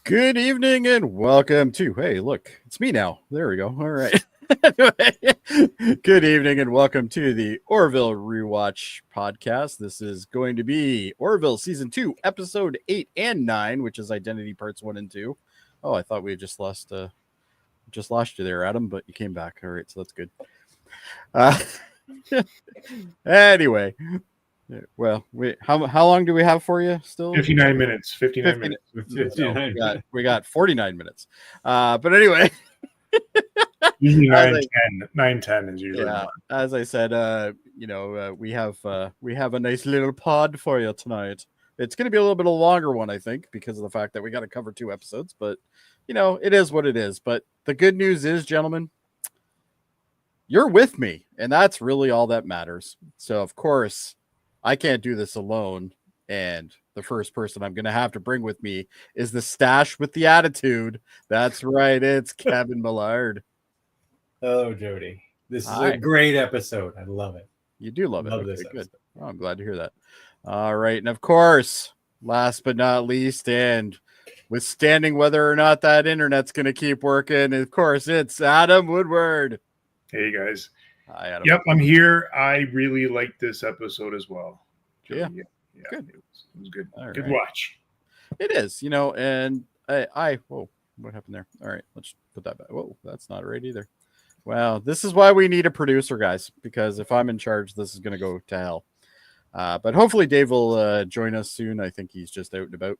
Good evening and welcome to. Hey, look, it's me now. There we go. All right. Anyway, good evening and welcome to the Orville Rewatch podcast. This is going to be Orville season 2, episode 8 and 9, which is Identity parts 1 and 2. Oh, I thought we had just lost you there, Adam, but you came back. All right, so that's good. Uh, anyway, well, how long do we have for you still? 59 minutes. 59 minutes. So we got 49 minutes. But anyway, usually 9:10 is usually. Yeah, as I said, we have a nice little pod for you tonight. It's going to be a little bit of a longer one, I think, because of the fact that we got to cover 2 episodes. But it is what it is. But the good news is, gentlemen, you're with me, and that's really all that matters. So, of course, I can't do this alone, and the first person I'm going to have to bring with me is the stash with the attitude. That's right, it's Kevin Millard. Hello, Jody. This is a great episode. I love it. You do love it. Love Okay, this good. Oh, I'm glad to hear that. All right, and of course, last but not least, and withstanding whether or not that internet's going to keep working, of course, it's Adam Woodward. Hey, guys. Hi, Adam. Yep, I'm here. I really liked this episode as well. Yeah. Good. It was good. All good right. watch. It is, and whoa, what happened there? All right, let's put that back. Whoa, that's not right either. Well, this is why we need a producer, guys, because if I'm in charge, this is going to go to hell. But hopefully Dave will join us soon. I think he's just out and about.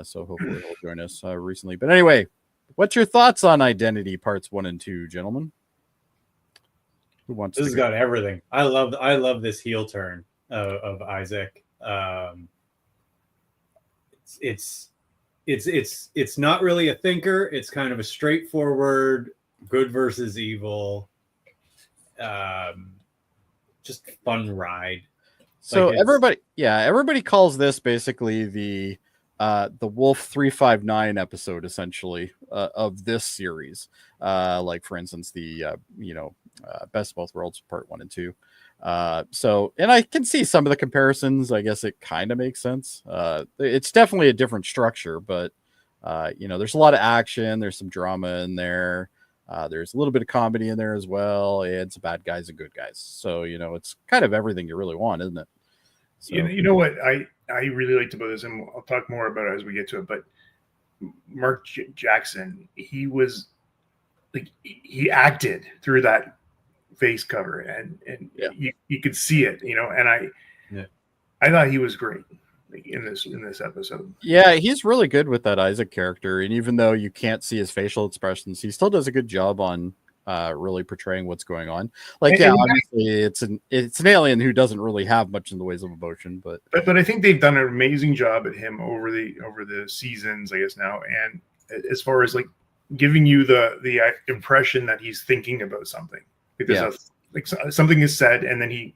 So hopefully he'll join us recently. But anyway, what's your thoughts on Identity parts 1 and 2, gentlemen? Who wants This to has go? got everything. I love this heel turn of Isaac. It's not really a thinker. It's kind of a straightforward good versus evil, just fun ride. So everybody calls this basically the Wolf 359 episode, essentially, of this series. Like for instance, the Best of Both Worlds part 1 and 2. And I can see some of the comparisons. I guess it kind of makes sense. It's definitely a different structure, but there's a lot of action. There's some drama in there. There's a little bit of comedy in there as well, and some bad guys and good guys. So it's kind of everything you really want, isn't it? So, you know what I really liked about this, and I'll talk more about it as we get to it. But Mark Jackson, he was like he acted through that face cover, and you could see it, And I thought he was great in this episode. Yeah, he's really good with that Isaac character, and even though you can't see his facial expressions, he still does a good job on really portraying what's going on. Obviously it's an alien who doesn't really have much in the ways of emotion, but I think they've done an amazing job at him over the seasons, I guess now, and as far as like giving you the impression that he's thinking about something, because something is said, and then the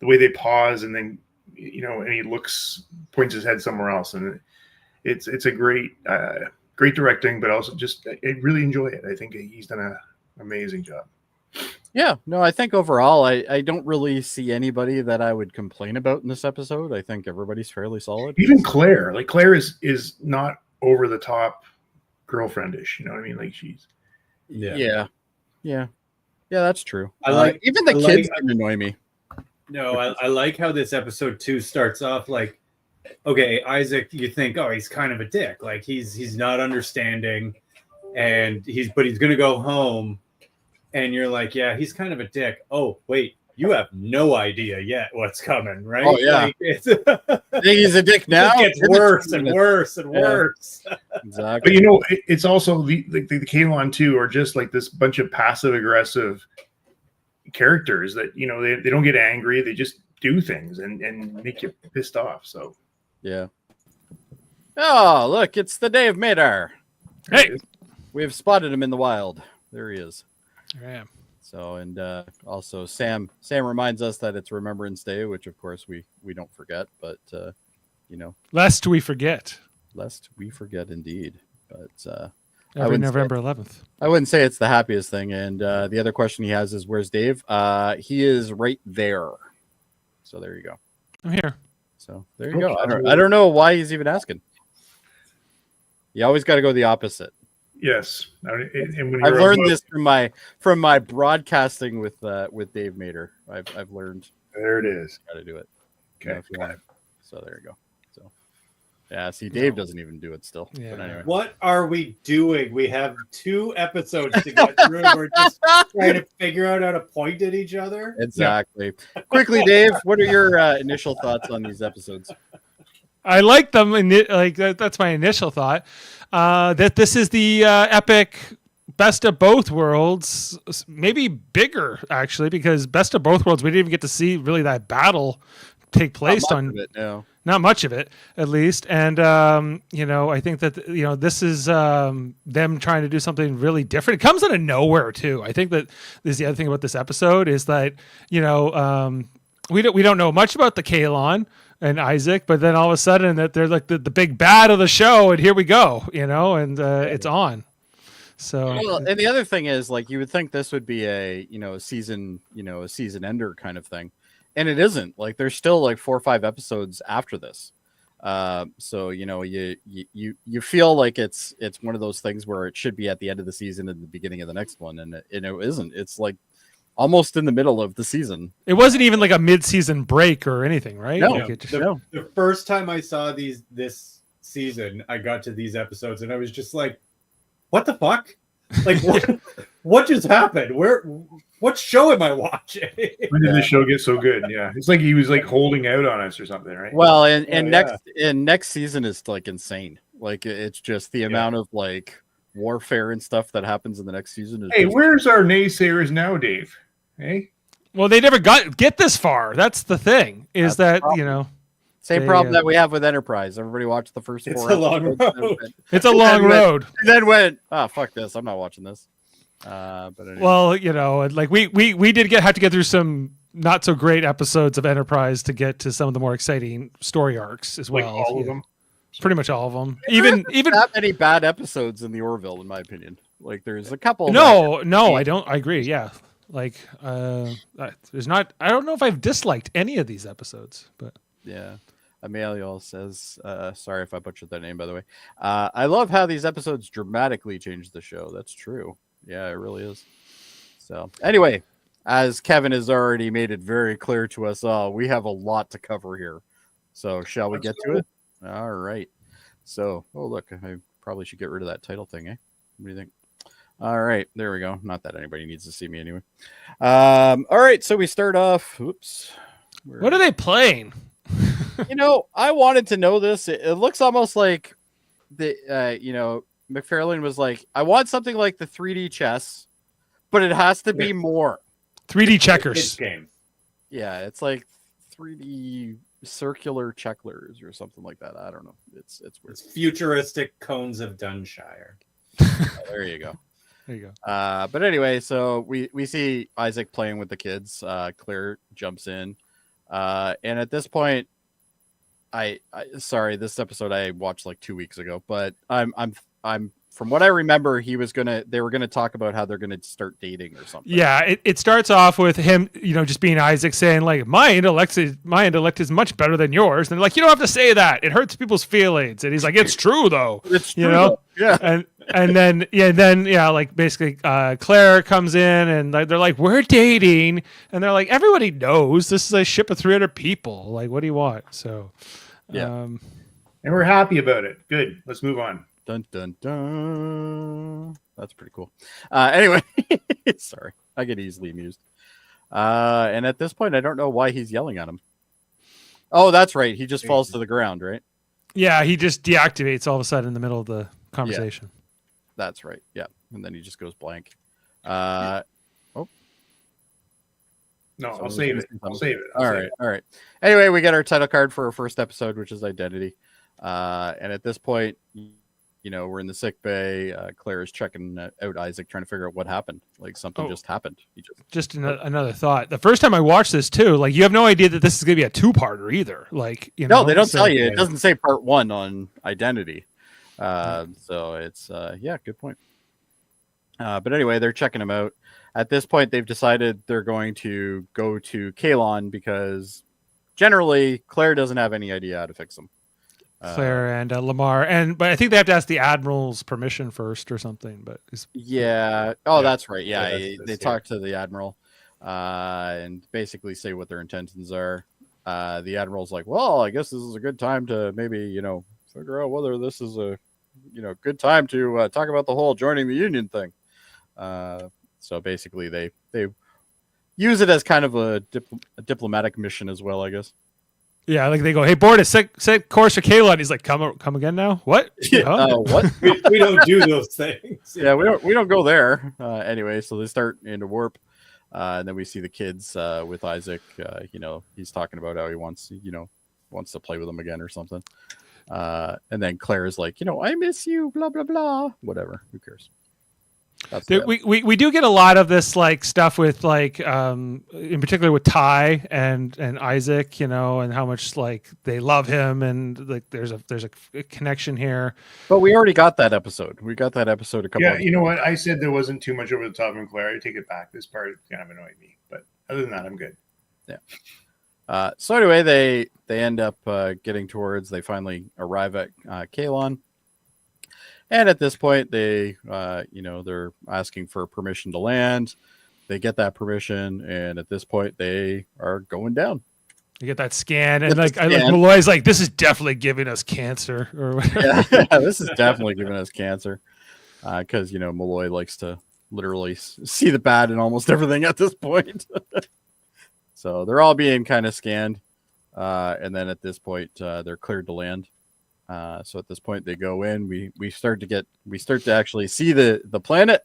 way they pause, and then and he points his head somewhere else, and it's a great directing, but also just I really enjoy it. I think he's done an amazing job. Yeah, no, I think overall I don't really see anybody that I would complain about in this episode. I think everybody's fairly solid. Even Claire, is not over the top girlfriendish, you know what I mean? Like she's yeah, that's true. I like even the kids can annoy me. No, I like how this episode 2 starts off like, okay, Isaac, you think, oh, he's kind of a dick, like he's not understanding, and he's gonna go home, and you're like, yeah, he's kind of a dick. Oh, wait, you have no idea yet what's coming, right? Oh yeah, I think he's a dick now. It gets worse and worse and worse. Exactly. But it's also the Kalon too, are just like this bunch of passive aggressive characters that they don't get angry, they just do things and make you pissed off. So yeah. Oh, look, it's the day of Madar. Hey, we've spotted him in the wild. There he is. There I am. So, and also Sam reminds us that it's Remembrance Day, which of course we don't forget, but lest we forget indeed. But every November 11th. I wouldn't say it's the happiest thing. And the other question he has is, where's Dave? He is right there. So there you go. I'm here. So there you go. I don't know why he's even asking. You always got to go the opposite. Yes, and when I've you're learned above- this from my broadcasting with Dave Mater. I've learned There it is. how to do it. Okay. If you want it. So there you go. So yeah, see, Dave doesn't even do it still. Yeah. But anyway. What are we doing? We have 2 episodes to get through. We're just trying to figure out how to point at each other. Exactly. Quickly, Dave, what are your initial thoughts on these episodes? I like them. That's my initial thought. That this is the epic best of both worlds, maybe bigger actually, because best of both worlds we didn't even get to see really that battle take place not much of it at least. And I think that this is them trying to do something really different. It comes out of nowhere too. I think that is the other thing about this episode is that we don't know much about the Kalon and Isaac, but then all of a sudden that they're like the big bad of the show, and here we go, and it's on. So, well, and the other thing is, like, you would think this would be a season ender kind of thing, and it isn't. Like, there's still like 4 or 5 episodes after this. So you feel like it's one of those things where it should be at the end of the season and the beginning of the next one, and it isn't. It's like almost in the middle of the season. It wasn't even like a mid-season break or anything, right? No, like the first time I saw this season, I got to these episodes and I was just like, what the fuck? Like, what just happened? What show am I watching? When did the show get so good? Yeah, it's like he was like holding out on us or something, right? Well, and next season is like insane. Like, it's just the amount of like warfare and stuff that happens in the next season. Hey, where's our naysayers now, Dave? Hey, well, they never get this far. That's the thing. Is That's that same problem that we have with Enterprise. Everybody watched the first 4 It's a long road. It's a long road. And then went, fuck this. I'm not watching this. But anyway. Well, like we did have to get through some not so great episodes of Enterprise to get to some of the more exciting story arcs as like well. all of them. Pretty much all of them. There Even that many bad episodes in the Orville, in my opinion. Like, there's a couple. No, I don't. I agree. Yeah. Like, there's not. I don't know if I've disliked any of these episodes, but yeah. Ameliel says, sorry if I butchered that name, by the way. I love how these episodes dramatically change the show. That's true. Yeah, it really is. So anyway, as Kevin has already made it very clear to us all, we have a lot to cover here. So shall we get to it? All right. So, look, I probably should get rid of that title thing, eh? What do you think? All right, there we go. Not that anybody needs to see me anyway. All right, so we start off. Oops. What are they playing? I wanted to know this. It looks almost like McFarlane was like, I want something like the 3D chess, but it has to be more 3D checkers game. Yeah, it's like 3D circular checklers or something like that. I don't know. It's weird. It's futuristic cones of Dunshire. There you go. There you go. But anyway, so we see Isaac playing with the kids. Claire jumps in, and at this point, sorry, this episode I watched like 2 weeks ago, but I'm from what I remember, they were gonna talk about how they're gonna start dating or something. Yeah, it starts off with him, just being Isaac saying like, my intellect is much better than yours. And they're like, you don't have to say that. It hurts people's feelings. And he's like, it's true though. It's true. Though. Yeah. And then like basically Claire comes in and they're like, we're dating. And they're like, everybody knows this is a ship of 300 people. Like, what do you want? So yeah. And we're happy about it. Good. Let's move on. Dun dun dun. That's pretty cool. Anyway, sorry, I get easily amused. And at this point, I don't know why he's yelling at him. Oh, that's right. He just falls to the ground, right? Yeah, he just deactivates all of a sudden in the middle of the conversation. Yeah. That's right. Yeah, and then he just goes blank. No, I'll save it. All right. Anyway, we get our title card for our first episode, which is Identity. And at this point, we're in the sick bay. Claire is checking out Isaac, trying to figure out what happened. Like, something just happened. Just another thought. The first time I watched this too, like, you have no idea that this is going to be a 2-parter either. Like, no, they don't tell you. It doesn't say part 1 on Identity. So it's good point. But anyway, they're checking him out. At this point, they've decided they're going to go to Kalon because generally Claire doesn't have any idea how to fix him. Claire and Lamar, but I think they have to ask the admiral's permission first or something. But Yeah. Oh, Yeah. that's right. Yeah, They talk to the admiral, and basically say what their intentions are. The admiral's like, well, I guess this is a good time to maybe figure out whether this is a good time to talk about the whole joining the union thing. So basically, they use it as kind of a diplomatic mission as well, I guess. yeah, like they go, "Hey, Bortus, set course for Kayla," and he's like, "Come again now? What? Huh? What? we don't do those things. Yeah, we don't go there. Anyway, so they start into warp, and then we see the kids with Isaac. He's talking about how he wants to play with them again or something. And then Claire is like, I miss you, blah blah blah, whatever. Who cares? We do get a lot of this like stuff with like in particular with Ty and Isaac, and how much like they love him, and like there's a connection here. But we already got that episode. We got that episode a couple. Yeah, you know what? I said there wasn't too much over the top of Claire. I take it back. This part kind of annoyed me, but other than that, I'm good. Yeah. So anyway, they end up getting towards. They finally arrive at Kalon. And at this point, they're asking for permission to land. They get that permission, and at this point, they are going down. You get that scan, and Malloy's like, "This is definitely giving us cancer," or whatever. Yeah, this is definitely giving us cancer, because Malloy likes to literally see the bad in almost everything at this point. So they're all being kind of scanned, and then at this point, they're cleared to land. So at this point they go in, we start to actually see the planet,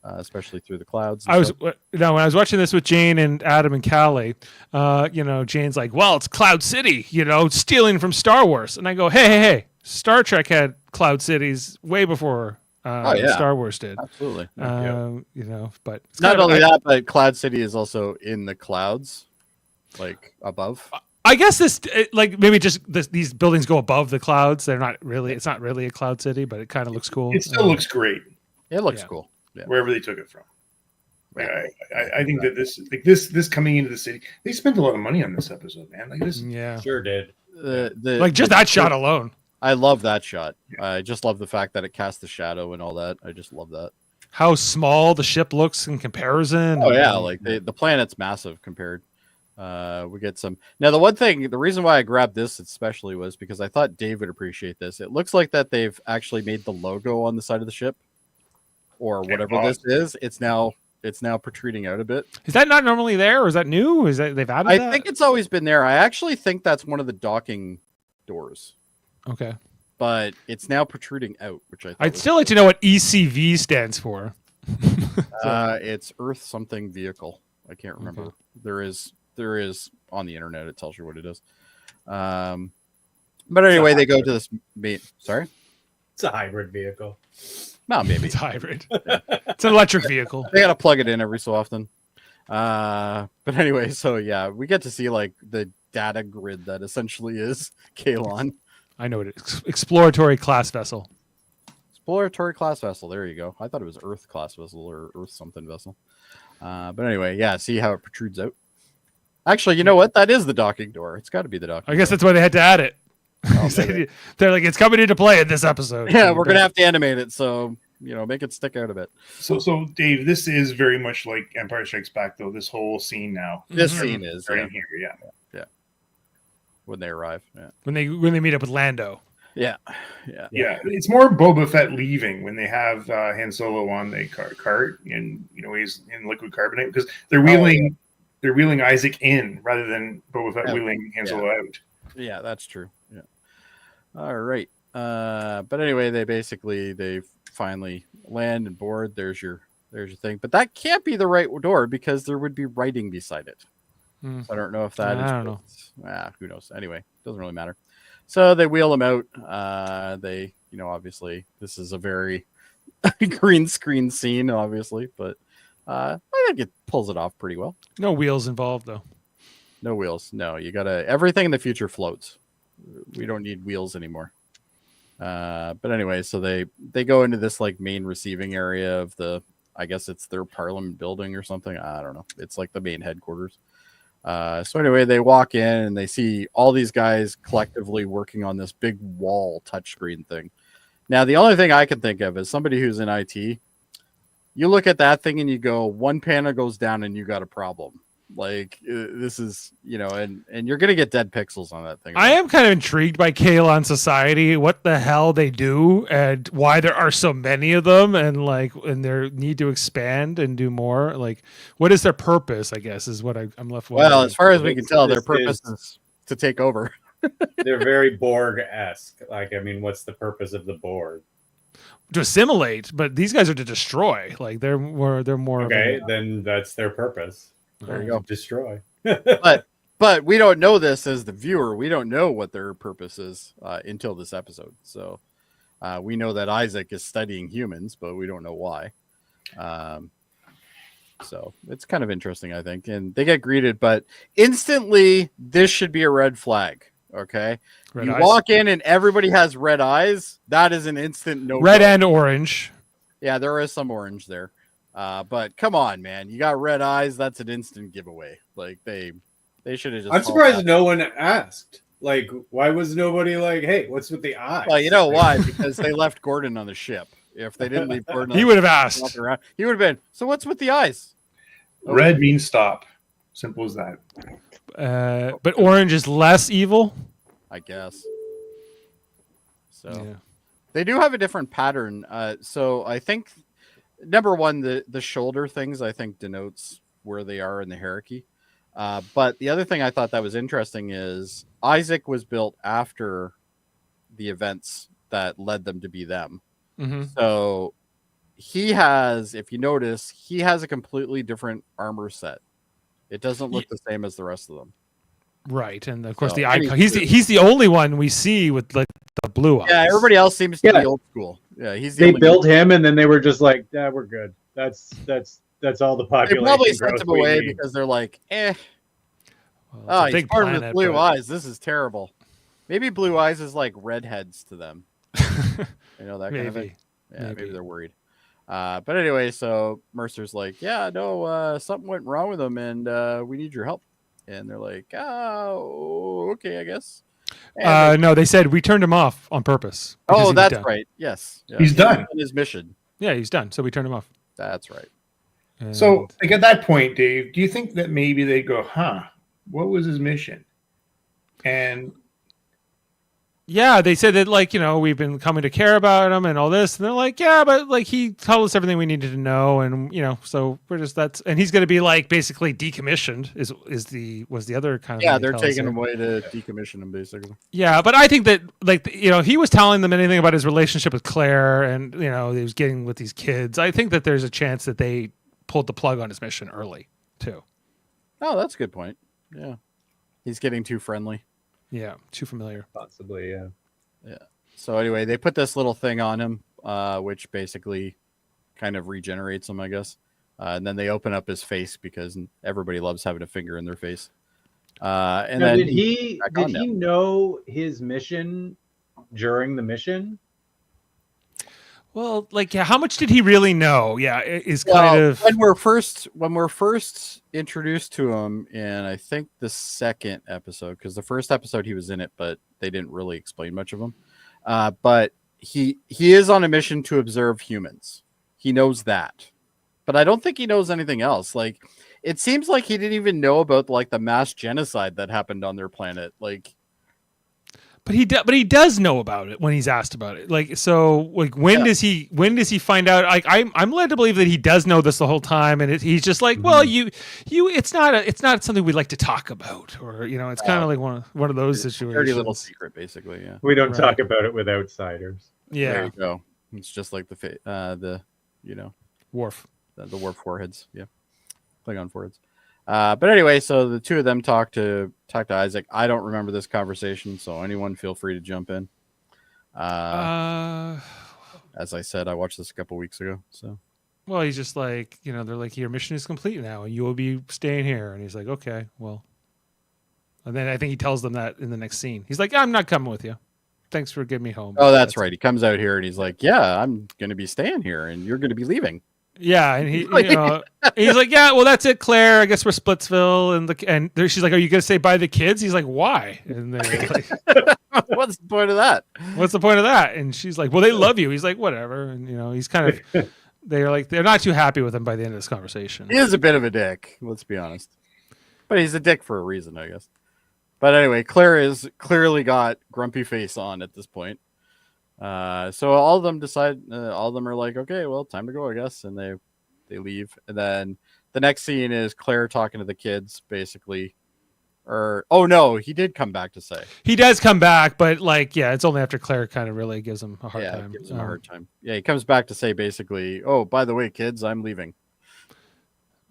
especially through the clouds. When I was watching this with Jane and Adam and Callie, Jane's like, well, it's Cloud City, stealing from Star Wars. And I go, hey, Star Trek had Cloud Cities way before Star Wars did. Absolutely. But not only that, but Cloud City is also in the clouds, like above. I guess maybe just these buildings go above the clouds. It's not really a cloud city, but it kind of looks cool. It still looks great. It looks cool. Yeah. Wherever they took it from. I think that this coming into the city, they spent a lot of money on this episode, man. Like this, Sure did. Just that shot alone. I love that shot. I just love the fact that it casts the shadow and all that. I just love that. How small the ship looks in comparison. Oh yeah, like the planet's massive compared. We get some now. The reason why I grabbed this especially was because I thought Dave would appreciate this. It looks like that they've actually made the logo on the side of the ship, or whatever this is. It's now protruding out a bit. Is that not normally there, or is that new? Is that they've added? I think it's always been there. I actually think that's one of the docking doors. Okay, but it's now protruding out, which I'd still like to know what ECV stands for. It's Earth something vehicle. I can't remember. Okay. There is on the internet. It tells you what it is. But anyway, they go to this. Sorry, it's a hybrid vehicle. No, maybe it's hybrid. Yeah. It's an electric vehicle. They got to plug it in every so often. But anyway, so yeah, we get to see like the data grid that essentially is Kalon. I know it is. Exploratory class vessel. Exploratory class vessel. There you go. I thought it was Earth class vessel or Earth something vessel. But anyway, yeah. See how it protrudes out. Actually, you know what? That is the docking door. It's got to be the docking. I guess that's why they had to add it. Oh, they're like, it's coming into play in this episode. Yeah, we're gonna have to animate it, so make it stick out a bit. So Dave, this is very much like Empire Strikes Back, though. This whole scene now. This scene is right here, yeah. When they arrive, when they meet up with Lando. Yeah. It's more Boba Fett leaving when they have Han Solo on the cart, and he's in liquid carbonate because they're wheeling. They're wheeling Isaac in rather than Boba Fett wheeling Han Solo out. Yeah, that's true. Yeah. All right. But anyway, they finally land and board. There's your thing. But that can't be the right door because there would be writing beside it. So I don't know if that is. I don't know. Who knows? Anyway, doesn't really matter. So they wheel them out. They, obviously this is a very green screen scene, obviously, but I think it pulls it off pretty well. No wheels involved, though. No wheels. No, you gotta. Everything in the future floats. We don't need wheels anymore. But anyway, so they go into this like main receiving area of I guess it's their Parliament building or something. I don't know. It's like the main headquarters. So anyway, they walk in and they see all these guys collectively working on this big wall touchscreen thing. Now, the only thing I can think of is somebody who's in IT. You look at that thing and you go, one panel goes down and you got a problem. Like this is, and you're gonna get dead pixels on that thing. I am kind of intrigued by Kaelon Society, what the hell they do, and why there are so many of them, and their need to expand and do more. Like, what is their purpose? I guess is what I'm left with. Well, as far as we can tell, their purpose is to take over. They're very Borg-esque. Like, I mean, what's the purpose of the Borg? To assimilate, but these guys are to destroy. Like they're more. Okay, then that's their purpose. There you go. Destroy. But we don't know this as the viewer. We don't know what their purpose is until this episode. So we know that Isaac is studying humans, but we don't know why. So it's kind of interesting, I think. And they get greeted, but instantly this should be a red flag. Okay. Red you eyes. walk in and everybody has red eyes. That is an instant no. Red and orange. Yeah, there is some orange there. But come on, man. You got red eyes. That's an instant giveaway. Like they should have just. I'm surprised no one asked. Like, why was nobody like, hey, what's with the eyes? Well, you know why? Because they left Gordon on the ship. If they didn't leave Gordon, He would have asked. He would have been. So what's with the eyes? Red means stop. Simple as that. But orange is less evil. I guess. So Yeah. they do have a different pattern. So I think number one, the shoulder things I think denotes where they are in the hierarchy. But the other thing I thought that was interesting is Isaac was built after the events that led them to be them. Mm-hmm. So he has, if you notice, he has a completely different armor set. It doesn't look the same as the rest of them. Right, and of course So, the icon. He's the only one we see with like the blue eyes. Yeah, everybody else seems to Yeah. be old school. Yeah, he's the They only built him, and then they were just like, "Yeah, we're good. That's all the They population probably sent growth him we away need." because they're like, Well, it's oh, a he's big born with planet, blue but- eyes. This is terrible. Maybe blue eyes is like redheads to them. You know, that kind of thing. Maybe. Yeah, maybe Maybe. they're worried. But anyway, so Mercer's like, yeah, no, something went wrong with them, and we need your help. And they're like, oh, okay, I guess. And No, they said we turned him off on purpose. because he was that's done. right. Yes. Yeah, He's done. his mission. Yeah, he's done. So we turned him off. That's right. So, And- like at that point, Dave, do you think that maybe they go, what was his mission? And yeah, they said that we've been coming to care about him and all this, and they're like, yeah, but like he told us everything we needed to know, and so we're just and he's going to be like basically decommissioned. Was the other kind of Yeah, thing they they're tell us taking here. him away to decommission him, basically. Yeah, but I think that if he was telling them anything about his relationship with Claire and he was getting with these kids, I think that there's a chance that they pulled the plug on his mission early too. Oh, that's a good point. Yeah, he's getting too friendly. Yeah, too familiar. Possibly, yeah. So anyway, they put this little thing on him, which basically kind of regenerates him, I guess. And then they open up his face because everybody loves having a finger in their face. And Now, then did he back on now. know his mission during the mission? Well, how much did he really know? Yeah, is kind of when we're first introduced to him in I think the second episode, because the first episode he was in it, but they didn't really explain much of him. But he is on a mission to observe humans. He knows that, but I don't think he knows anything else. Like it seems like he didn't even know about like the mass genocide that happened on their planet. Like. But he does know about it when he's asked about it. When does he find out? Like I'm led to believe that he does know this the whole time, and he's just like, well, it's not something we like to talk about, or it's kind of like one of those situations. Dirty little secret, basically. Yeah. We don't Right. talk about it with outsiders. There Yeah, you go. It's just like the Worf. the warp foreheads. Yeah. Klingon foreheads. But anyway, so the two of them talk to Isaac. I don't remember this conversation, so anyone feel free to jump in. As I said, I watched this a couple weeks ago. So Well, he's just like, they're like, your mission is complete now, and you will be staying here. And he's like, okay, well. And then I think he tells them that in the next scene. He's like, I'm not coming with you. Thanks for getting me home. that's right. He comes out here and he's like, yeah, I'm going to be staying here, and you're going to be leaving. Yeah, and he's like, yeah, well, that's it, Claire. I guess we're Splitsville, and she's like, are you gonna say bye to the kids? He's like, why? And they're like, What's the point of that? what's the point of that? And she's like, well, they love you. He's like, whatever. And he's kind of, they're not too happy with him by the end of this conversation. He is a bit of a dick. Let's be honest, but he's a dick for a reason, I guess. But anyway, Claire is clearly got grumpy face on at this point. So all of them are like, okay, well, time to go, I guess. And they leave. And then the next scene is Claire talking to the kids, basically. Oh no, he did come back to say. He does come back, but it's only after Claire kind of really gives him a hard time. Gives him a hard time. Yeah, he comes back to say basically, oh, by the way, kids, I'm leaving.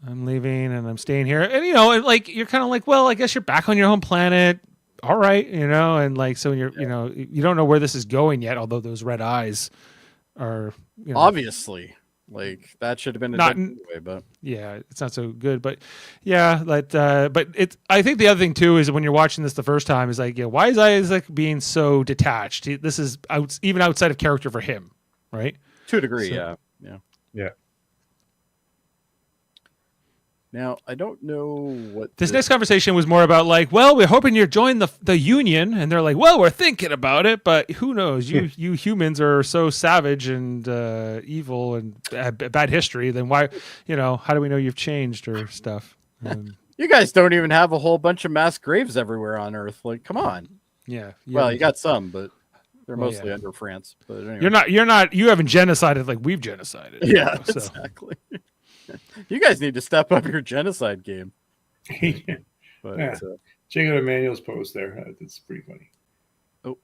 And I'm staying here. And you're kind of like, well, I guess you're back on your home planet. All right, and so you're, you don't know where this is going yet. Although those red eyes are, obviously, that should have been not way, but yeah, it's not so good. But yeah, but it's. I think the other thing too is when you're watching this the first time is like, why is Isaac being so detached? This is even outside of character for him, right? To a degree, So, yeah. Now, I don't know what this next conversation was more about well, we're hoping you join the union, and they're like, well, we're thinking about it, but who knows? You humans are so savage and evil and bad history. Then why, how do we know you've changed or stuff? You guys don't even have a whole bunch of mass graves everywhere on Earth. Come on. Yeah. Well, you got some, but they're mostly under France. But anyway. You haven't genocided like we've genocided. Yeah, exactly. You guys need to step up your genocide game. But, check out Emmanuel's post there. That's pretty funny. Oh,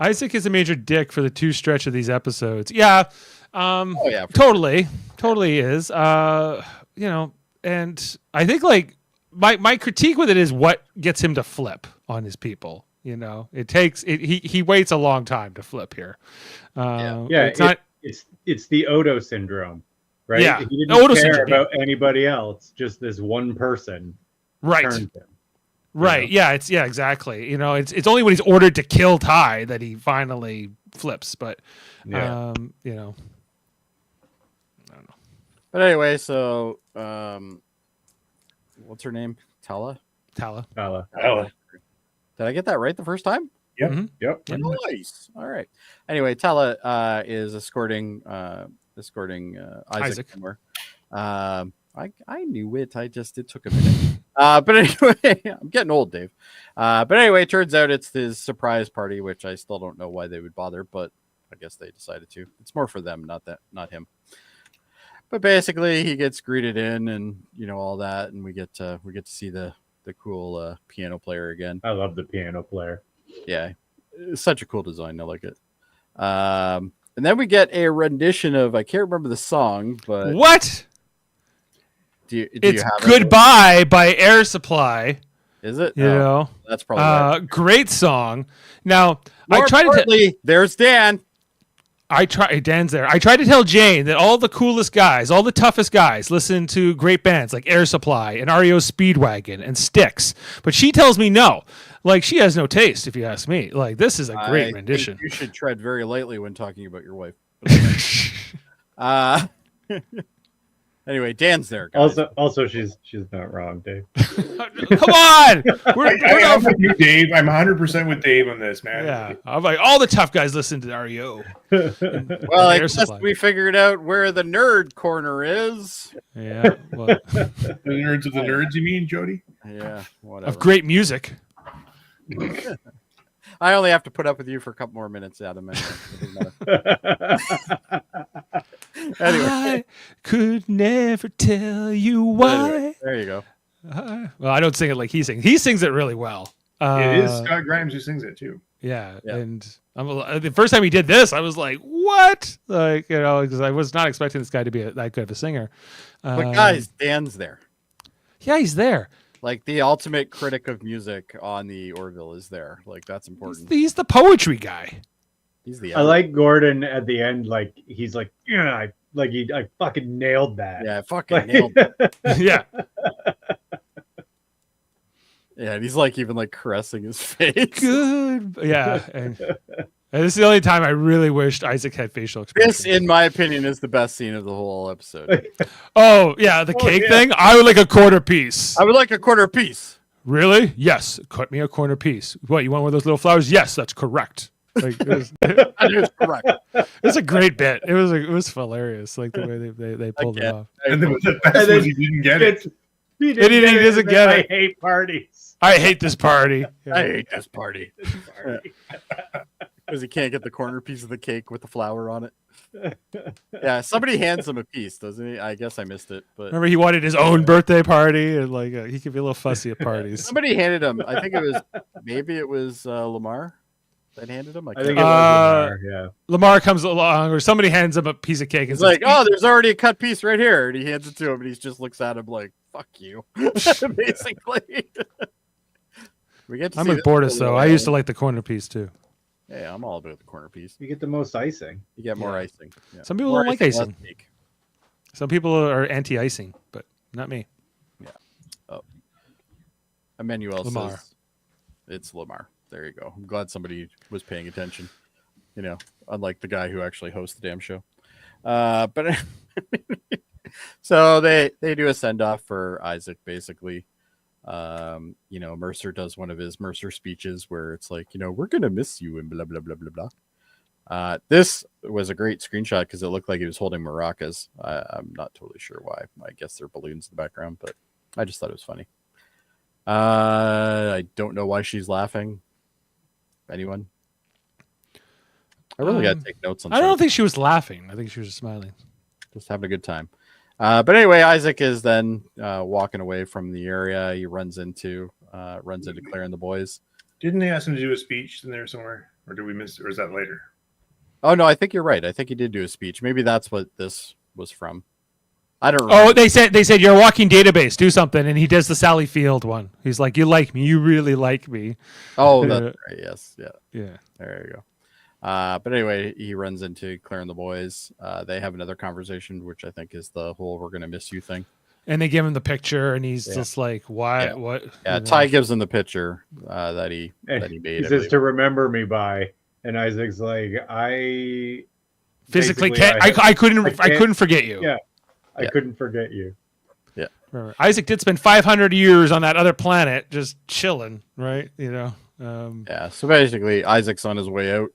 Isaac is a major dick for the two stretch of these episodes. Yeah. Totally is. And I think my critique with it is what gets him to flip on his people. It takes he waits a long time to flip here. It's the Odo syndrome. Right? Yeah. He didn't care about anybody else, just this one person. Right. Turned him. Right. Yeah. Exactly. It's only when he's ordered to kill Ty that he finally flips. But, I don't know. But anyway, so what's her name? Tala. Tala. Did I get that right the first time? Yep. Mm-hmm. Yep. Nice. All right. Anyway, Tala is escorting Isaac somewhere. I knew it. It took a minute. But anyway, I'm getting old, Dave. But anyway, it turns out it's his surprise party, which I still don't know why they would bother, but I guess they decided to. It's more for them, not him. But basically, he gets greeted in, and all that, and we get to see the cool piano player again. I love the piano player. Yeah, it's such a cool design. I like it. And then we get a rendition of, I can't remember the song, but what? It's Goodbye by Air Supply. Is it? That's probably right. Great song. Now, there's Dan. Dan's there. I tried to tell Jane that all the coolest guys, all the toughest guys listen to great bands like Air Supply and REO Speedwagon and Styx. But she tells me no. She has no taste, if you ask me. This is a great rendition. You should tread very lightly when talking about your wife. Anyway, Dan's there, guys. Also, she's not wrong, Dave. Come on, I'm with you, Dave. I'm 100% with Dave on this, man. Yeah, I'm like all the tough guys listen to REO. Well, I guess we figured out where the nerd corner is. Yeah, well. The nerds of the nerds, you mean, Jody? Yeah, whatever. Of great music. I only have to put up with you for a couple more minutes, Adam. Anyway. I could never tell you why. Anyway, there you go. Well, I don't sing it like he sings. He sings it really well. It is Scott Grimes who sings it too. Yeah. And the first time he did this, I was like, "What?" Because I was not expecting this guy to be that good of a singer. But guys, Dan's there. Yeah, he's there. The ultimate critic of music on the Orville is there. That's important. He's the poetry guy. He's the. I like Gordon at the end. He's like, I fucking nailed that. Yeah, I fucking nailed it. Yeah. Yeah, and he's even caressing his face. Good. Yeah. And And this is the only time I really wished Isaac had facial expressions. This, in my opinion, is the best scene of the whole episode. Oh, yeah, the cake thing? I would like a quarter piece. I would like a quarter piece. Really? Yes. Cut me a corner piece. What, you want one of those little flowers? Yes, that's correct. Like, That is correct. it was a great bit. It was hilarious, like the way they pulled it off. And then the best was he didn't get it. He doesn't get it. I hate parties. I hate this party. I hate this party. Because he can't get the corner piece of the cake with the flour on it. Yeah, somebody hands him a piece, doesn't he? I guess I missed it. But Remember, he wanted his own birthday party, and like he could be a little fussy at parties. somebody handed him. I think it was Lamar that handed him. I think it was Lamar, yeah. Lamar comes along, or somebody hands him a piece of cake and He's says, like, "Oh, there's already a cut piece right here," and he hands it to him, and he just looks at him like, "Fuck you," basically. We get to I'm see with this Bortus, for a though. little I used to while. like the corner piece too. Yeah, I'm all about the corner piece. You get the most icing. You get more Yeah. icing. Yeah. Some people More don't like less icing. cake. Some people are anti-icing, but not me. Emmanuel Lamar. says it's Lamar. There you go. I'm glad somebody was paying attention. You know, unlike the guy who actually hosts the damn show. But so they do a send off for Isaac, basically. You know, Mercer does one of his Mercer speeches where it's like, you know, we're gonna miss you and blah blah blah blah blah. This was a great screenshot because it looked like he was holding maracas. I'm not totally sure why. I guess they're balloons in the background, but I just thought it was funny. I don't know why she's laughing. Anyone? I really got to take notes on. I don't think she was laughing. I think she was just smiling. Just having a good time. But anyway, Isaac is then walking away from the area. He runs into Claire and the boys. Didn't they ask him to do a speech in there somewhere, or did we miss? Or is that later? Oh no, I think you're right. I think he did do a speech. Maybe that's what this was from. I don't remember. Oh, they said you're a walking database. Do something, and he does the Sally Field one. He's like, "You like me. You really like me." Oh, that's right. Yes, yeah. Yeah. There you go. But anyway, he runs into Claire and the boys. They have another conversation, which I think is the whole "we're gonna miss you" thing. And they give him the picture, and he's just like, "Why? Yeah. What?" Yeah, you know? Ty gives him the picture that he made. He says to remember me by, and Isaac's like, I physically basically, can't. I couldn't. I can't- couldn't forget you. Yeah. I couldn't forget you. Remember, Isaac did spend 500 years on that other planet, just chilling, right? You know. Yeah. So basically, Isaac's on his way out,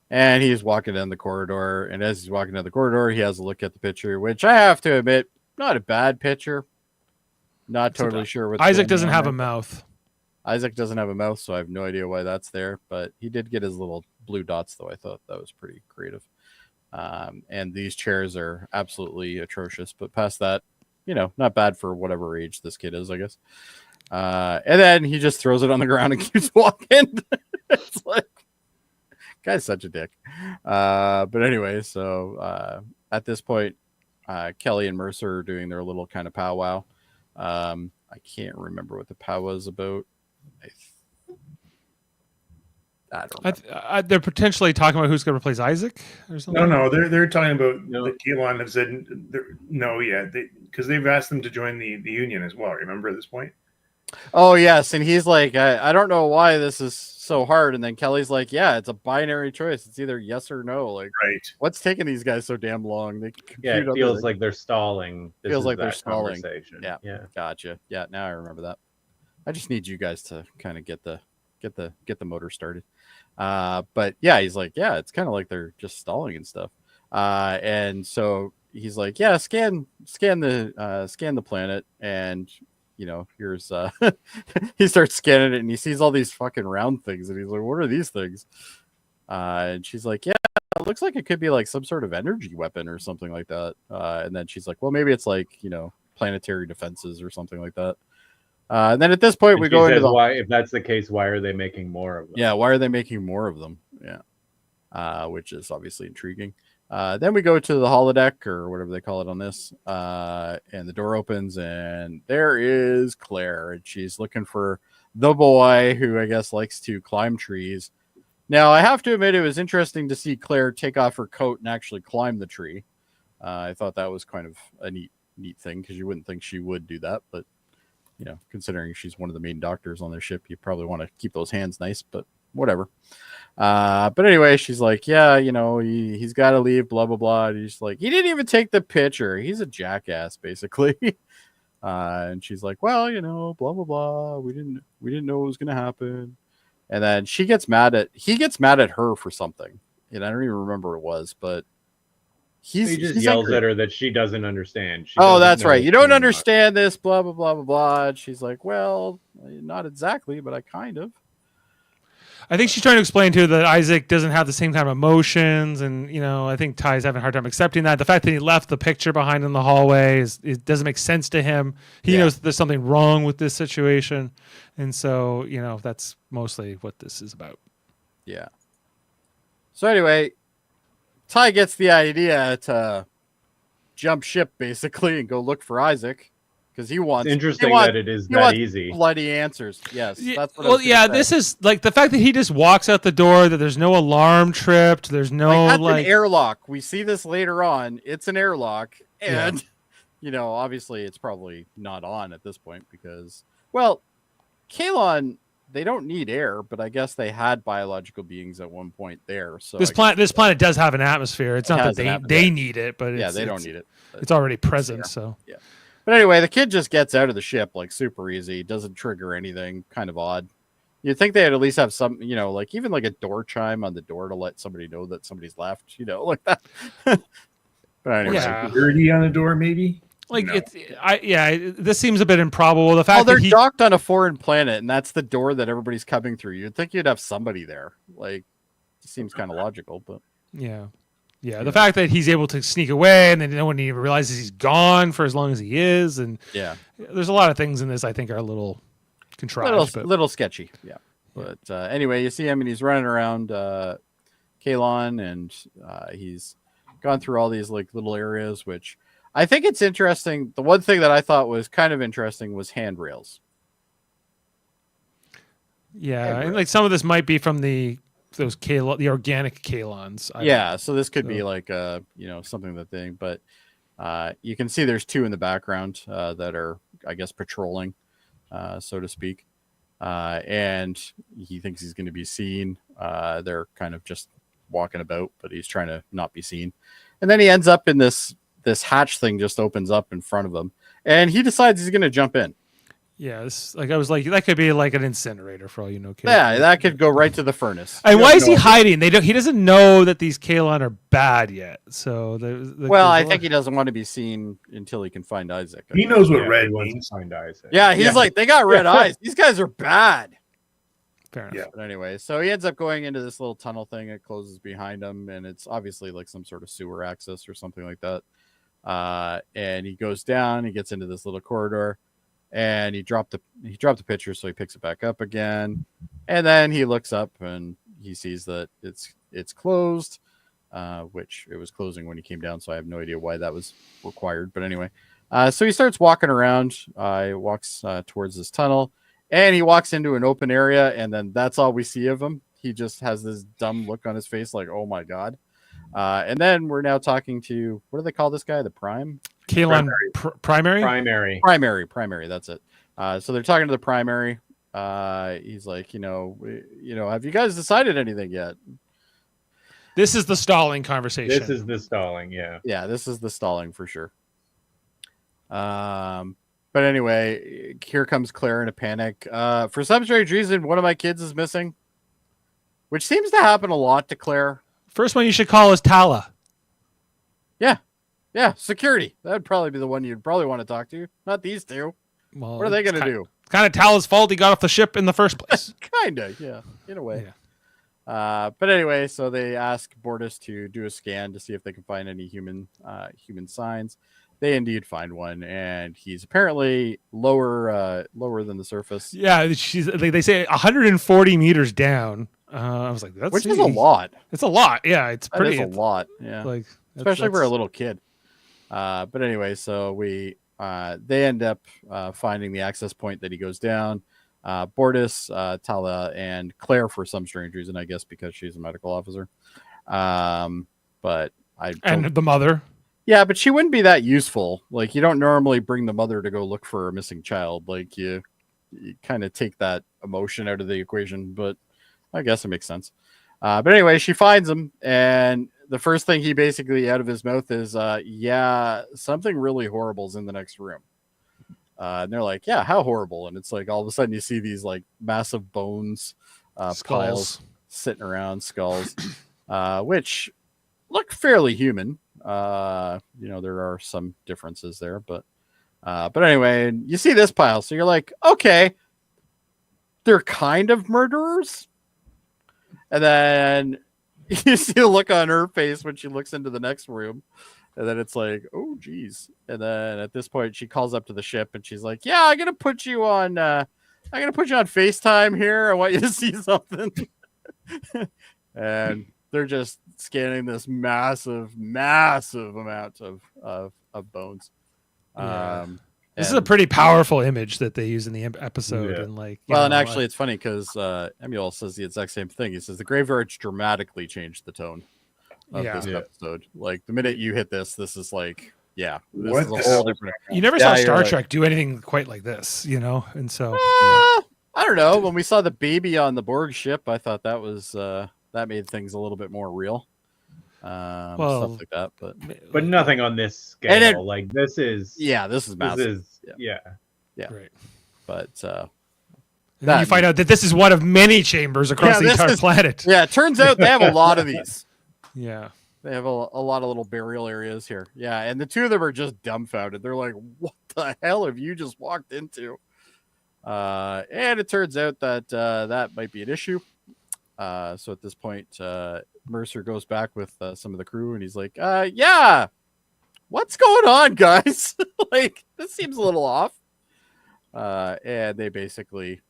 and he's walking down the corridor. And as he's walking down the corridor, he has a look at the picture, which I have to admit, not a bad picture. Not totally sure what Isaac doesn't have a mouth. Isaac doesn't have a mouth, so I have no idea why that's there. But he did get his little blue dots, though. I thought that was pretty creative. And these chairs are absolutely atrocious. But past that, you know, not bad for whatever age this kid is, I guess. And then he just throws it on the ground and keeps walking. It's like, guy's such a dick. But anyway, so at this point, Kelly and Mercer are doing their little kind of powwow. I can't remember what the powwow is about. I don't know. They're potentially talking about who's going to replace Isaac or something. No, they're talking about the Keelan have said no, yeah, because they've asked them to join the union as well. Remember at this point? Oh yes, and he's like, I don't know why this is so hard. And then Kelly's like, yeah, it's a binary choice. It's either yes or no. Like, right? What's taking these guys so damn long? They Yeah, it feels like they're stalling. Feels like they're stalling. Yeah, Gotcha. Yeah, now I remember that. I just need you guys to kind of get the motor started. But yeah, he's like, yeah, it's kind of like they're just stalling and stuff. And so he's like, yeah, scan the planet, and you know, here's he starts scanning it, and he sees all these fucking round things, and he's like, what are these things? And she's like, yeah, it looks like it could be like some sort of energy weapon or something like that. And then she's like, well, maybe it's like, you know, planetary defenses or something like that. And then at this point, we go into the why. If that's the case, why are they making more of them? Yeah, why are they making more of them? Yeah, which is obviously intriguing. Then we go to the holodeck or whatever they call it on this, and the door opens, and there is Claire, and she's looking for the boy who I guess likes to climb trees. Now, I have to admit, it was interesting to see Claire take off her coat and actually climb the tree. I thought that was kind of a neat thing, because you wouldn't think she would do that, but you know, considering she's one of the main doctors on their ship, you probably want to keep those hands nice, but whatever. But anyway, she's like, yeah, he's got to leave, blah, blah, blah. And he's like, he didn't even take the picture. He's a jackass, basically. And she's like, well, blah, blah, blah. We didn't know it was going to happen. And then he gets mad at her for something. And I don't even remember what it was, but he just yells at her that she doesn't understand. That's right. You don't understand this, blah, blah, blah, blah, blah. And she's like, well, not exactly, but I kind of. I think she's trying to explain to her that Isaac doesn't have the same kind of emotions, and I think Ty's having a hard time accepting that. The fact that he left the picture behind in the hallway it doesn't make sense to him. He knows that there's something wrong with this situation, and so that's mostly what this is about. Yeah. So anyway, Ty gets the idea to jump ship basically and go look for Isaac. Because it's interesting that it is that easy. Bloody answers. Yes. That's what this is like the fact that he just walks out the door, that there's no alarm tripped. There's no that's an airlock. We see this later on. It's an airlock. And, obviously it's probably not on at this point because, well, Kalon, they don't need air, but I guess they had biological beings at one point there. So this planet does have an atmosphere. It's not that they need it, but they don't need it. It's already present. So yeah. But anyway, the kid just gets out of the ship like super easy. Doesn't trigger anything. Kind of odd. You'd think they'd at least have some, like even like a door chime on the door to let somebody know that somebody's left, like that. But anyway, security on the door, maybe. Like this seems a bit improbable. The fact they're docked on a foreign planet, and that's the door that everybody's coming through. You'd think you'd have somebody there. Like, it seems kind of logical, but yeah. Yeah, the fact that he's able to sneak away and then no one even realizes he's gone for as long as he is, and there's a lot of things in this I think are a little contrived, little sketchy. Yeah, but anyway, you see him and he's running around Kalon, and he's gone through all these like little areas, which I think it's interesting. The one thing that I thought was kind of interesting was handrails. Yeah, and like some of this might be from the organic Kalons. So this could be like something that thing, but you can see there's two in the background that are, I guess, patrolling, so to speak, and he thinks he's going to be seen. They're kind of just walking about, but he's trying to not be seen, and then he ends up in this hatch thing just opens up in front of him, and he decides he's going to jump in. Yeah, I was like, that could be like an incinerator for all you know. Yeah, that could go right to the furnace. And why is he hiding? He doesn't know that these Kalon are bad yet. So, I think he doesn't want to be seen until he can find Isaac. He knows what red means. Find Isaac. Yeah, he's like, they got red eyes. These guys are bad. Fair enough. Yeah. But anyway, so he ends up going into this little tunnel thing. It closes behind him, and it's obviously like some sort of sewer access or something like that. And he goes down. He gets into this little corridor. And he dropped the picture, so he picks it back up again, and then he looks up and he sees that it's closed, which it was closing when he came down. So I have no idea why that was required, but anyway, so he starts walking around. He walks towards this tunnel, and he walks into an open area, and then that's all we see of him. He just has this dumb look on his face, like, oh my god. And then we're now talking to, what do they call this guy? The Prime? Kalon primary? Primary. That's it. So they're talking to the primary. He's like, have you guys decided anything yet? This is the stalling conversation. This is the stalling. Yeah. Yeah. This is the stalling for sure. But anyway, here comes Claire in a panic. For some strange reason, one of my kids is missing, which seems to happen a lot to Claire. First one you should call is Tala. Yeah, security. That would probably be the one you'd probably want to talk to. Not these two. Well, what are they going to do? It's kind of Tala's fault he got off the ship in the first place. Kind of, yeah, in a way. Yeah. But anyway, so they ask Bortus to do a scan to see if they can find any human signs. They indeed find one, and he's apparently lower than the surface. Yeah, they say 140 meters down. I was like, which is a lot. It's a lot. Yeah, it's pretty. It's a lot. Yeah, like especially for a little kid. But anyway, so they end up finding the access point that he goes down. Bortus, Tala, and Claire for some strange reason, I guess because she's a medical officer. But and the mother. Yeah, but she wouldn't be that useful. Like, you don't normally bring the mother to go look for a missing child. Like, you kind of take that emotion out of the equation, but I guess it makes sense. But anyway, she finds him, and the first thing he basically out of his mouth is, yeah, something really horrible is in the next room. And they're like, yeah, how horrible? And it's like all of a sudden you see these like massive bones, piles sitting around, skulls, which look fairly human. There are some differences there, but anyway, you see this pile, so you're like, okay, they're kind of murderers. And then you see a look on her face when she looks into the next room. And then it's like, oh, geez. And then at this point, she calls up to the ship and she's like, yeah, I'm going to put you on FaceTime here. I want you to see something. And they're just scanning this massive amount of bones. Yeah. This is a pretty powerful image that they use in the episode. Yeah. And actually, it's funny because Jaemeel says the exact same thing. He says the graveyards dramatically changed the tone of this episode. Like the minute you hit this is like, this is a whole different. You never saw Star Trek do anything quite like this, and so I don't know. When we saw the baby on the Borg ship, I thought that was that made things a little bit more real. Stuff like that, but nothing on this scale. Like this is massive. Yeah. Right. But then you find out that this is one of many chambers across the entire planet. Yeah, it turns out they have a lot of these. Yeah, they have a lot of little burial areas here. Yeah, and the two of them are just dumbfounded. They're like, "What the hell have you just walked into?" And it turns out that that might be an issue. So at this point, Mercer goes back with some of the crew, and he's like, "Yeah, what's going on, guys? Like, this seems a little off." And they basically,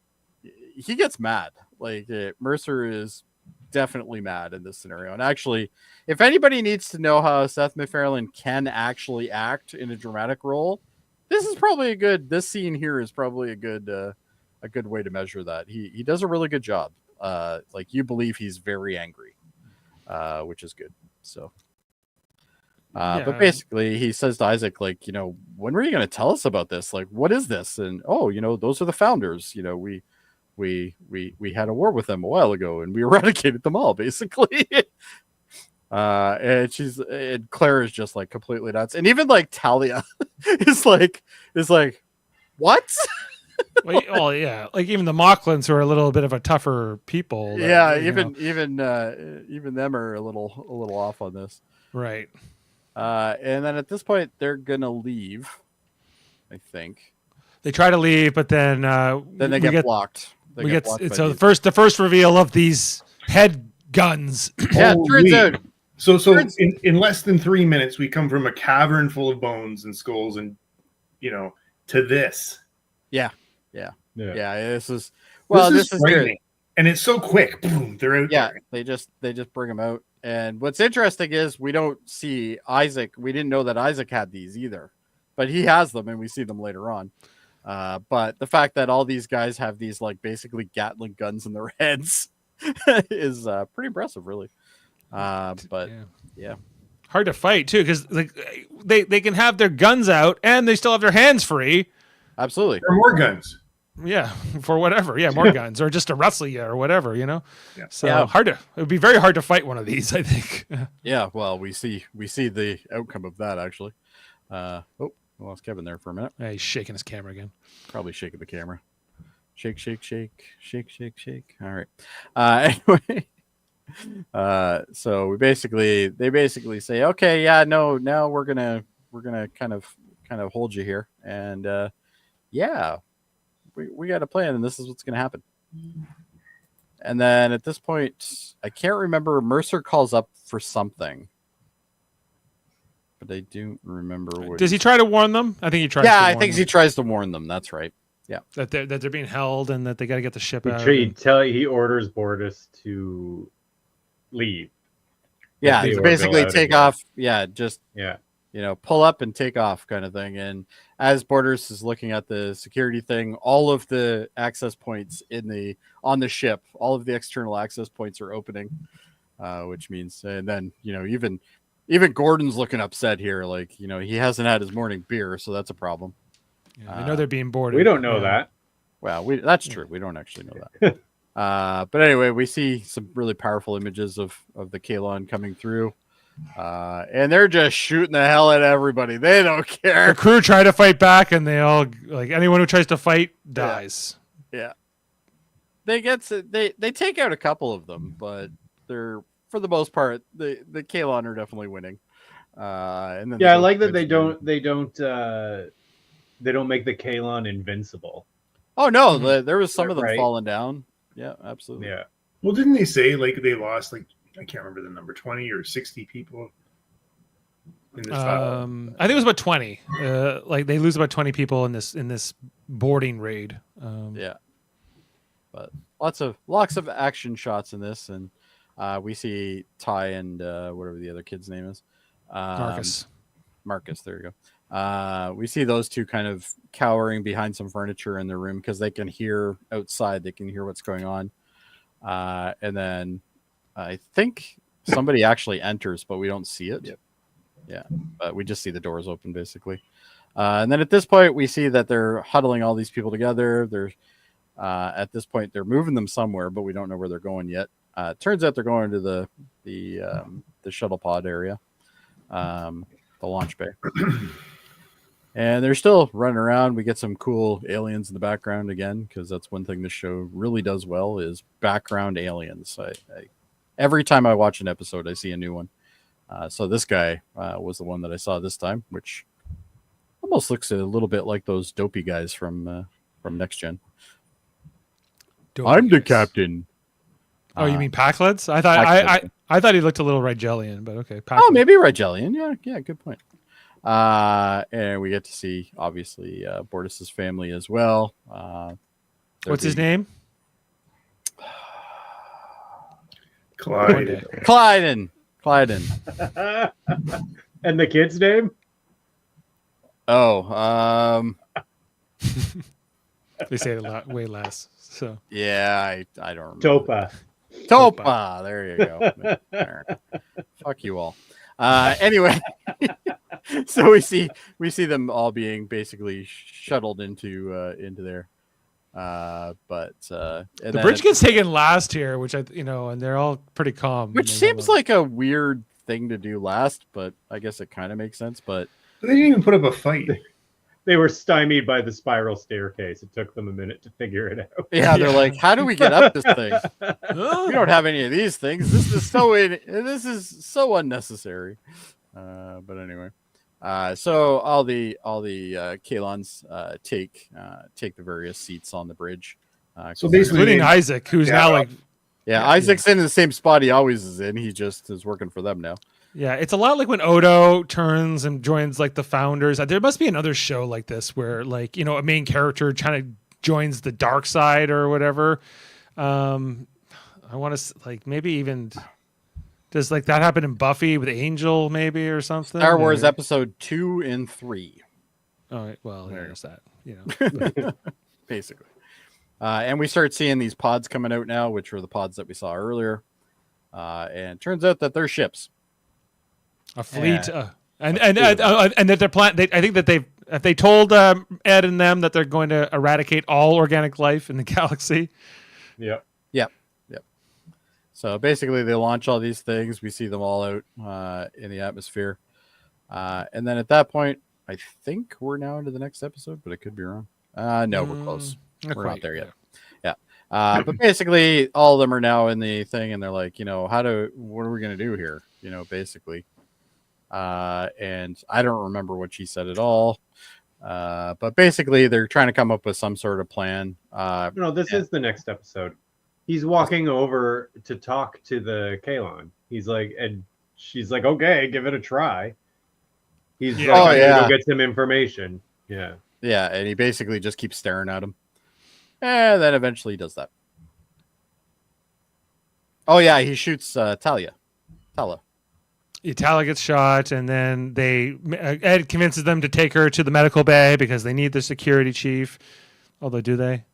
he gets mad. Like, Mercer is definitely mad in this scenario. And actually, if anybody needs to know how Seth MacFarlane can actually act in a dramatic role, this scene here is probably a good way to measure that. He does a really good job. Like, you believe he's very angry, which is good. So, but basically he says to Isaac, like, when were you going to tell us about this? Like, what is this? And, those are the founders. We had a war with them a while ago and we eradicated them all, basically. And Claire is just like completely nuts. And even like Talia is like, what? Well, yeah, like even the Mocklins, who are a little bit of a tougher people. Even them are a little off on this, right? And then at this point, they're gonna leave. I think they try to leave, but then they get blocked. So the first reveal of these head guns. Yeah, it turns out. So in less than 3 minutes, we come from a cavern full of bones and skulls, and to this. Yeah. This is frightening, and it's so quick. Boom, they're out. Yeah, there. they just bring them out. And what's interesting is we don't see Isaac. We didn't know that Isaac had these either, but he has them, and we see them later on. But the fact that all these guys have these like basically Gatling guns in their heads is pretty impressive, really. But yeah. Hard to fight too, because like they can have their guns out and they still have their hands free. Absolutely. There are more guns. Yeah, for whatever. Yeah, more guns or just to wrestle you or whatever, Yeah. So it would be very hard to fight one of these, I think. Yeah, well, we see the outcome of that actually. I lost Kevin there for a minute. Yeah, he's shaking his camera again. Probably shaking the camera. Shake, shake, shake, shake, shake, shake. All right. Anyway. So they basically say, okay, yeah, no, now we're gonna kind of hold you here, and we got a plan, and this is what's gonna happen. And then at this point, I can't remember. Mercer calls up for something, but I don't remember what. Does he try to warn them? I think he tries. Yeah, I think he tries to warn them. That's right. Yeah, that they're being held and that they got to get the ship out. He orders Bortus to leave. Yeah, to basically take off. Yeah, just pull up and take off kind of thing. And as Borders is looking at the security thing, all of the access points on the ship, all of the external access points are opening, which means, and then even Gordon's looking upset here, like he hasn't had his morning beer, so that's a problem. Yeah, I know they're being boarded. We don't know that. Well, that's true. We don't actually know that. But anyway, we see some really powerful images of the Kalon coming through. And they're just shooting the hell at everybody. They don't care. The crew try to fight back, and they all like anyone who tries to fight dies. Yeah. They take out a couple of them, but they're for the most part the Kalon are definitely winning. And then I like that they don't make the Kalon invincible. Oh no, there was some of them falling down. Yeah, absolutely. Yeah. Well, didn't they say like they lost like I can't remember the number 20 or 60 people in this I think it was about 20. Like they lose about 20 people in this boarding raid. Yeah. But lots of action shots in this, and we see Ty and whatever the other kid's name is. Marcus, there you go. We see those two kind of cowering behind some furniture in their room because they can hear outside. They can hear what's going on. And then I think somebody actually enters, but we don't see it. Yep. Yeah, but we just see the doors open basically. And then at this point, we see that they're huddling all these people together. They're at this point they're moving them somewhere, but we don't know where they're going yet. Turns out they're going to the shuttle pod area, the launch bay. And they're still running around. We get some cool aliens in the background again, because that's one thing this show really does well is background aliens. Every time I watch an episode, I see a new one. So this guy was the one that I saw this time, which almost looks a little bit like those dopey guys from Next Gen. I'm the captain. Oh, you mean Packlets? I thought he looked a little Rigelian, but okay. Oh, maybe Rigelian. Yeah, good point. And we get to see obviously Bortus's family as well. What's his name? Clyden. And the kid's name? Oh, they say it a lot, way less. So yeah, I don't remember. Topa. There you go. Fuck you all. Anyway, so we see them all being basically shuttled into there. But the bridge gets taken last here, which and they're all pretty calm. Which seems like a weird thing to do last, but I guess it kind of makes sense. But they didn't even put up a fight. They were stymied by the spiral staircase. It took them a minute to figure it out. Yeah, they're like, "How do we get up this thing? We don't have any of these things. This is so unnecessary." But anyway, so all the Kalons take the various seats on the bridge. So basically, including Isaac, who's now like, Isaac's in the same spot he always is in. He just is working for them now. Yeah, it's a lot like when Odo turns and joins like the Founders. There must be another show like this where like, a main character kind of joins the dark side or whatever. I want to like maybe even does like that happen in Buffy with Angel maybe or something? Star Wars episode 2 and 3. All right, well, there's that, basically. And we start seeing these pods coming out now, which were the pods that we saw earlier. And it turns out that they're ships. A fleet, and that they're I think that they told Ed and them that they're going to eradicate all organic life in the galaxy. Yep. So basically, they launch all these things. We see them all out in the atmosphere, and then at that point, I think we're now into the next episode, but I could be wrong. No, we're close. We're not there yet. Yeah. But basically, all of them are now in the thing, and they're like, what are we going to do here? Basically. And I don't remember what she said at all. But basically, they're trying to come up with some sort of plan. No, this is the next episode. He's walking over to talk to the Kalon. He's like, and she's like, okay, give it a try. He's like, I'm gonna go get some information. Yeah. Yeah, and he basically just keeps staring at him. And then eventually he does that. Oh, yeah, he shoots Tala. Tala gets shot, and then Ed convinces them to take her to the medical bay because they need the security chief. Although, do they?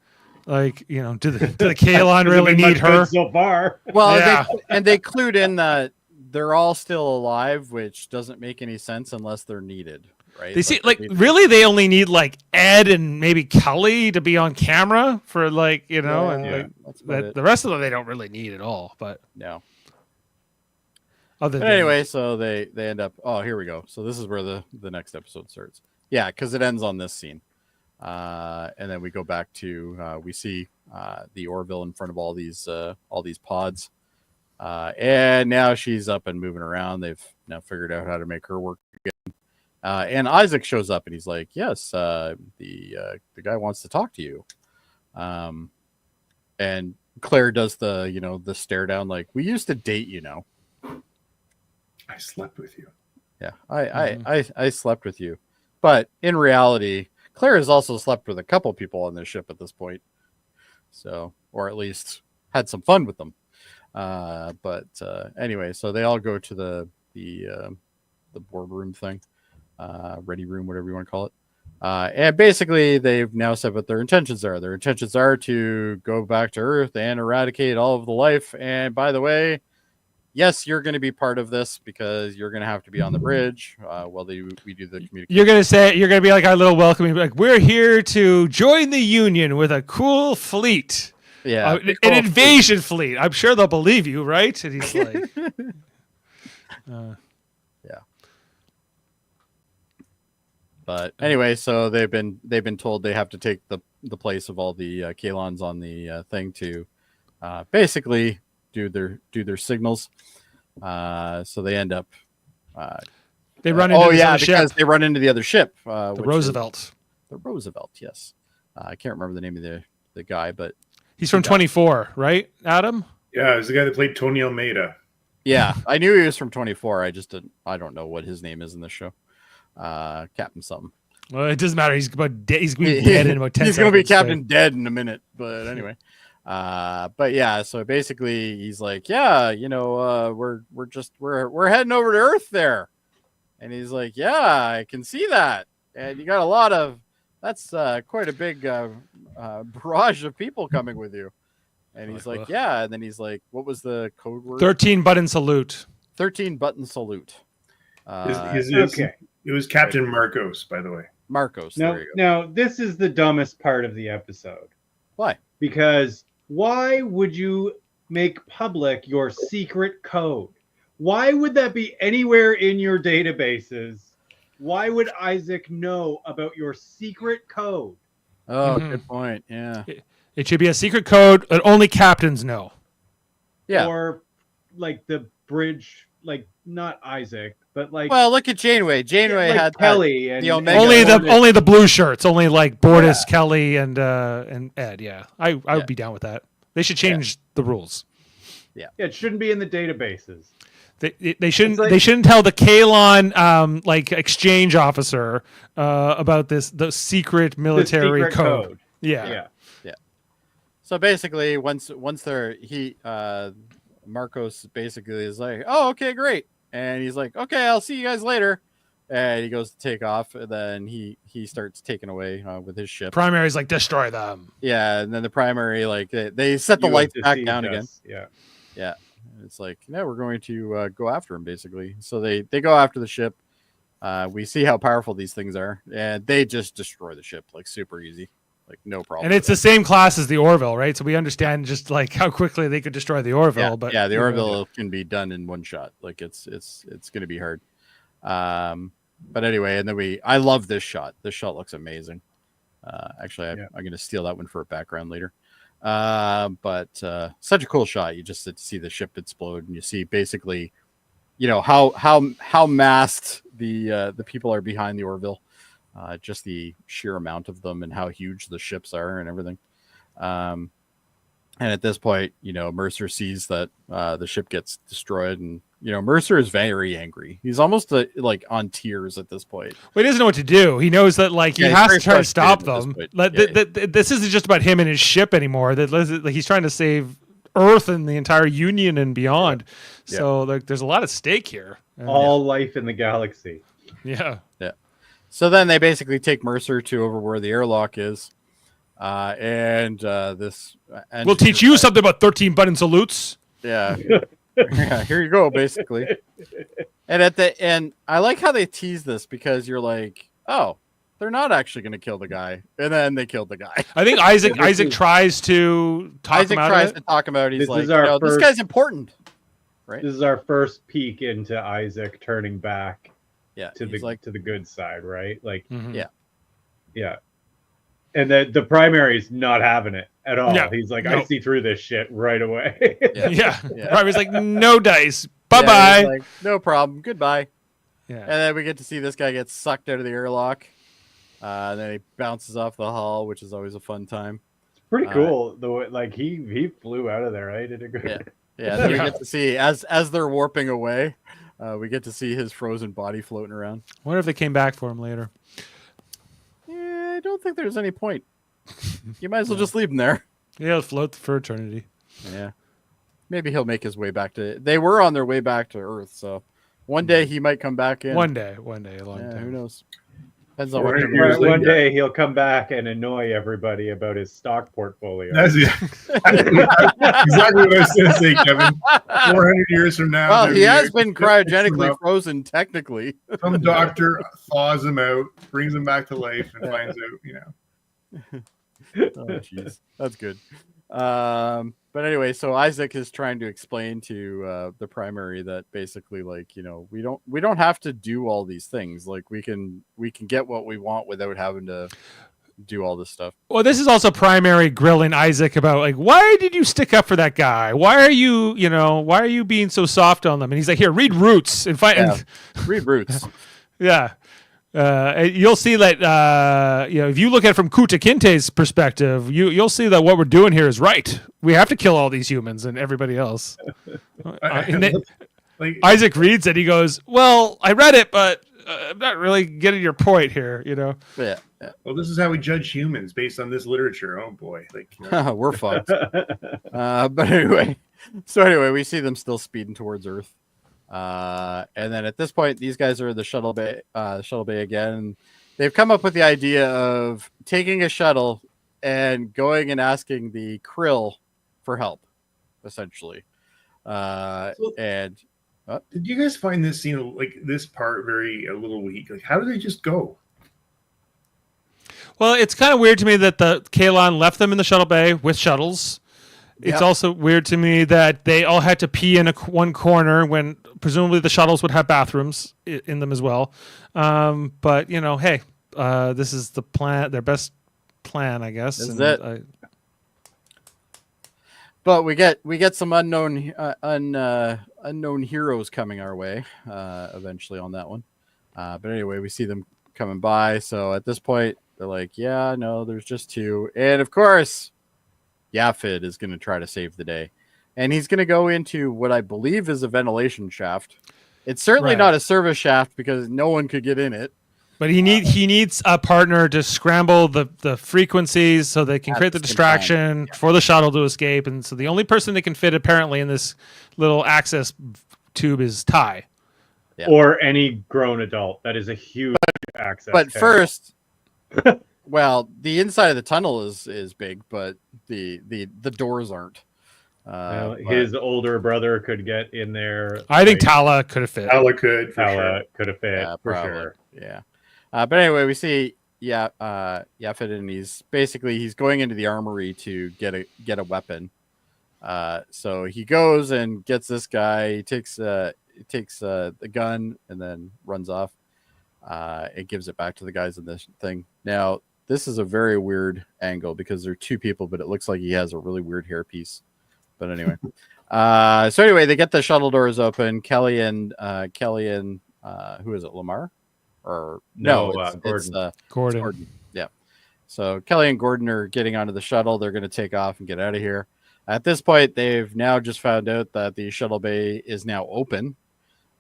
Like, do the Kalon really need her? So far. Well, yeah. They clued in that they're all still alive, which doesn't make any sense unless they're needed. right? They see really they only need like Ed and maybe Kelly to be on camera for that's about it. the rest of them they don't really need at all. But No. other But than anyway, so they end up. Oh, here we go. So this is where the next episode starts. Yeah, because it ends on this scene, and then we go back to we see the Orville in front of all these pods, and now she's up and moving around. They've now figured out how to make her work again. And Isaac shows up and he's like, "Yes, the guy wants to talk to you." And Claire does the stare down like, "We used to date, you know." I slept with you. Yeah, I slept with you, but in reality, Claire has also slept with a couple people on this ship at this point. So, or at least had some fun with them. But anyway, so they all go to the boardroom thing, ready room, whatever you want to call it. And basically, they've now said what their intentions are. Their intentions are to go back to Earth and eradicate all of the life. And by the way, yes, you're going to be part of this because you're going to have to be on the bridge while we do the communication. you're gonna be like our little welcoming, like we're here to join the Union with a cool fleet. Yeah, An invasion fleet. I'm sure they'll believe you, right? And he's like, yeah. But anyway, so they've been told they have to take the place of all the Kalons on the thing to basically do their signals. So they end up. they run into this other ship, because they run into the other ship, the which Roosevelt. is the Roosevelt, yes. I can't remember the name of the guy, but He's from 24, right, Adam? Yeah, it was the guy that played Tony Almeida. yeah, I knew he was from 24. I don't know what his name is in this show. Captain something. Well, it doesn't matter. He's going to be dead in about 10 He's seconds. going to be Captain Dead in a minute, but anyway. But yeah, so basically he's like, yeah, we're heading over to Earth there. And he's like, yeah, I can see that. And you got a lot of, that's quite a big barrage of people coming with you. And he's like, yeah. And then he's like, what was the code word? 13 button salute. 13 button salute. Okay. It was Captain Marcos, by the way. Marcos. Now, there you go. now, this is the dumbest part of the episode. Why? Because why would you make public your secret code? Why would that be anywhere in your databases? Why would Isaac know about your secret code? Oh, good point. Yeah. It should be a secret code that only captains know. Yeah. Or like the bridge, like not Isaac, but like Well, look at Janeway. Janeway like had Kelly and the Omega. Only the blue shirts, only like Bortus, Kelly, and Ed. Yeah, I would be down with that. They should change the rules. Yeah, it shouldn't be in the databases. They shouldn't tell the Kalon like exchange officer about the secret military code. Yeah. So basically, once Marcos basically is like, oh, okay, great. And he's like, okay, I'll see you guys later. And he goes to take off. And then he starts taking away with his ship. Primary's like, destroy them. Yeah. And then the primary, like they set the lights back down again. Yeah. Yeah. And it's like, no, we're going to go after him basically. So they go after the ship. We see how powerful these things are. And they just destroy the ship like super easy. Like no problem. And it's the same class as the Orville, right? So we understand just like how quickly they could destroy the Orville. Yeah, the Orville can be done in one shot. Like it's going to be hard. But anyway, and then I love this shot. This shot looks amazing. Actually, I'm going to steal that one for a background later. But such a cool shot. You just see the ship explode, and you see basically, how massed the people are behind the Orville. Just the sheer amount of them and how huge the ships are and everything. And at this point, Mercer sees that the ship gets destroyed, and Mercer is very angry. He's almost like on tears at this point. Well, he doesn't know what to do. He knows that he has to try to stop them. This isn't just about him and his ship anymore. That he's trying to save Earth and the entire Union and beyond. Yeah. So there's a lot at stake here. All life in the galaxy. Yeah. Yeah. So then they basically take Mercer to over where the airlock is. And we'll teach you something about 13 button salutes. Yeah. Yeah, here you go, basically. And at the end, I like how they tease this because you're like, oh, they're not actually going to kill the guy, and then they killed the guy. I think Isaac tries to talk Isaac him out tries of to it. talk about it. He's This like, is our this first- guy's important, right? This is our first peek into Isaac turning back Yeah, to he's the good side, right? Like, Mhm. Yeah. yeah. And the primary's not having it at all. Yeah. He's like, No. I see through this shit right away. Yeah. Yeah. Primary's like, no dice. Bye Yeah, bye. he's like, no problem. Goodbye. Yeah. And then we get to see this guy get sucked out of the airlock. And then he bounces off the hull, which is always a fun time. Pretty cool. The way, like he flew out of there, right? Did a good. Yeah. Yeah, and then we get to see as they're warping away, we get to see his frozen body floating around. Wonder if they came back for him later. Yeah, I don't think there's any point. You might as well just leave him there. Yeah, he'll float for eternity. Yeah. Maybe he'll make his way back to. They were on their way back to Earth, so one day he might come back in. One day, a long Yeah, time. who knows? Depends on what. 400 the- years One later. day he'll come back and annoy everybody about his stock portfolio. That's exactly what I was going to say, Kevin. 400 years from now. Well, he has there's- been cryogenically frozen, technically. Some doctor thaws him out, brings him back to life, and finds out, Oh, jeez, that's good. But anyway, so Isaac is trying to explain to the primary that basically, like, we don't have to do all these things. Like, we can get what we want without having to do all this stuff. Well, this is also primary grilling Isaac about, like, why did you stick up for that guy? Why are you being so soft on them? And he's like, here, read Roots and find. Yeah. Read Roots. Yeah. You'll see that if you look at it from Kuta Kinte's perspective, you'll see that what we're doing here is right. We have to kill all these humans and everybody else. And then like, Isaac reads it. He goes, "Well, I read it, but I'm not really getting your point here." Yeah. well, this is how we judge humans based on this literature. Oh boy, like We're fucked. But anyway, we see them still speeding towards Earth. And then at this point, these guys are in the shuttle bay again. They've come up with the idea of taking a shuttle and going and asking the Krill for help, essentially. And did you guys find this scene, like this part, a little weak? Like, how do they just go? Well, it's kind of weird to me that the Kalon left them in the shuttle bay with shuttles. It's Yep. also weird to me that they all had to pee in one corner when presumably the shuttles would have bathrooms in them as well. But hey, this is the plan, their best plan, I guess. Is and that- But we get some unknown heroes coming our way eventually on that one. But anyway, we see them coming by. So at this point, they're like, "Yeah, no, there's just two," and of course, Yaphet is going to try to save the day, and he's going to go into what I believe is a ventilation shaft. It's certainly Right. not a service shaft because no one could get in it. But he needs a partner to scramble the frequencies so they can At create the the same time. distraction for the shuttle to escape. And so the only person that can fit apparently in this little access tube is Ty. Yeah. Or any grown adult. That is a huge access. But tag. first, well, the inside of the tunnel is big, but the doors aren't. Well, But- his older brother could get in there. I think Tala could have fit. Ella could, for sure. Tala could have fit Yeah, for probably. sure. Yeah. But anyway, we see Yaphet, and he's going into the armory to get a weapon. So he goes and gets this guy. He takes the gun and then runs off. It gives it back to the guys in this thing. Now, this is a very weird angle because there are two people, but it looks like he has a really weird hairpiece. But anyway, so anyway, they get the shuttle doors open. Kelly and who is it? Lamar? Or No, it's Gordon. Gordon. Yeah. So Kelly and Gordon are getting onto the shuttle. They're going to take off and get out of here. At this point, they've now just found out that the shuttle bay is now open.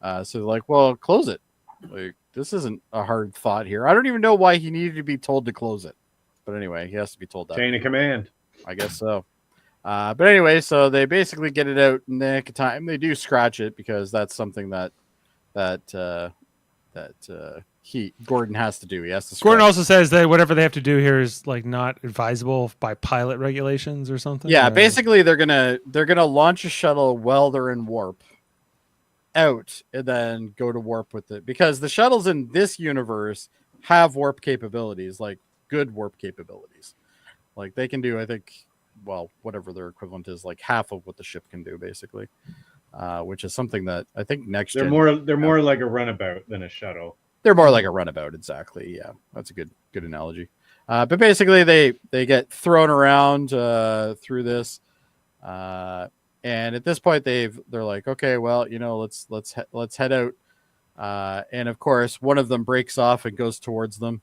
So they're like, well, close it. Like, this isn't a hard thought here. I don't even know why he needed to be told to close it. But anyway, he has to be told that. Chain of command. I guess so. But anyway, so they basically get it out in the nick of time. They do scratch it because that's something that Gordon has to do. He has to. Gordon also says that whatever they have to do here is like not advisable by pilot regulations or something. Yeah, or... basically they're gonna launch a shuttle while they're in warp, out, and then go to warp with it, because the shuttles in this universe have warp capabilities, like good warp capabilities. Like they can do, I think, well, whatever their equivalent is, like half of what the ship can do, basically. Which is something that I think they're more like a runabout than a shuttle. They're more like a runabout, exactly. Yeah, that's a good analogy. But basically, they get thrown around through this, and at this point, they're like, okay, well, let's head out. And of course, one of them breaks off and goes towards them.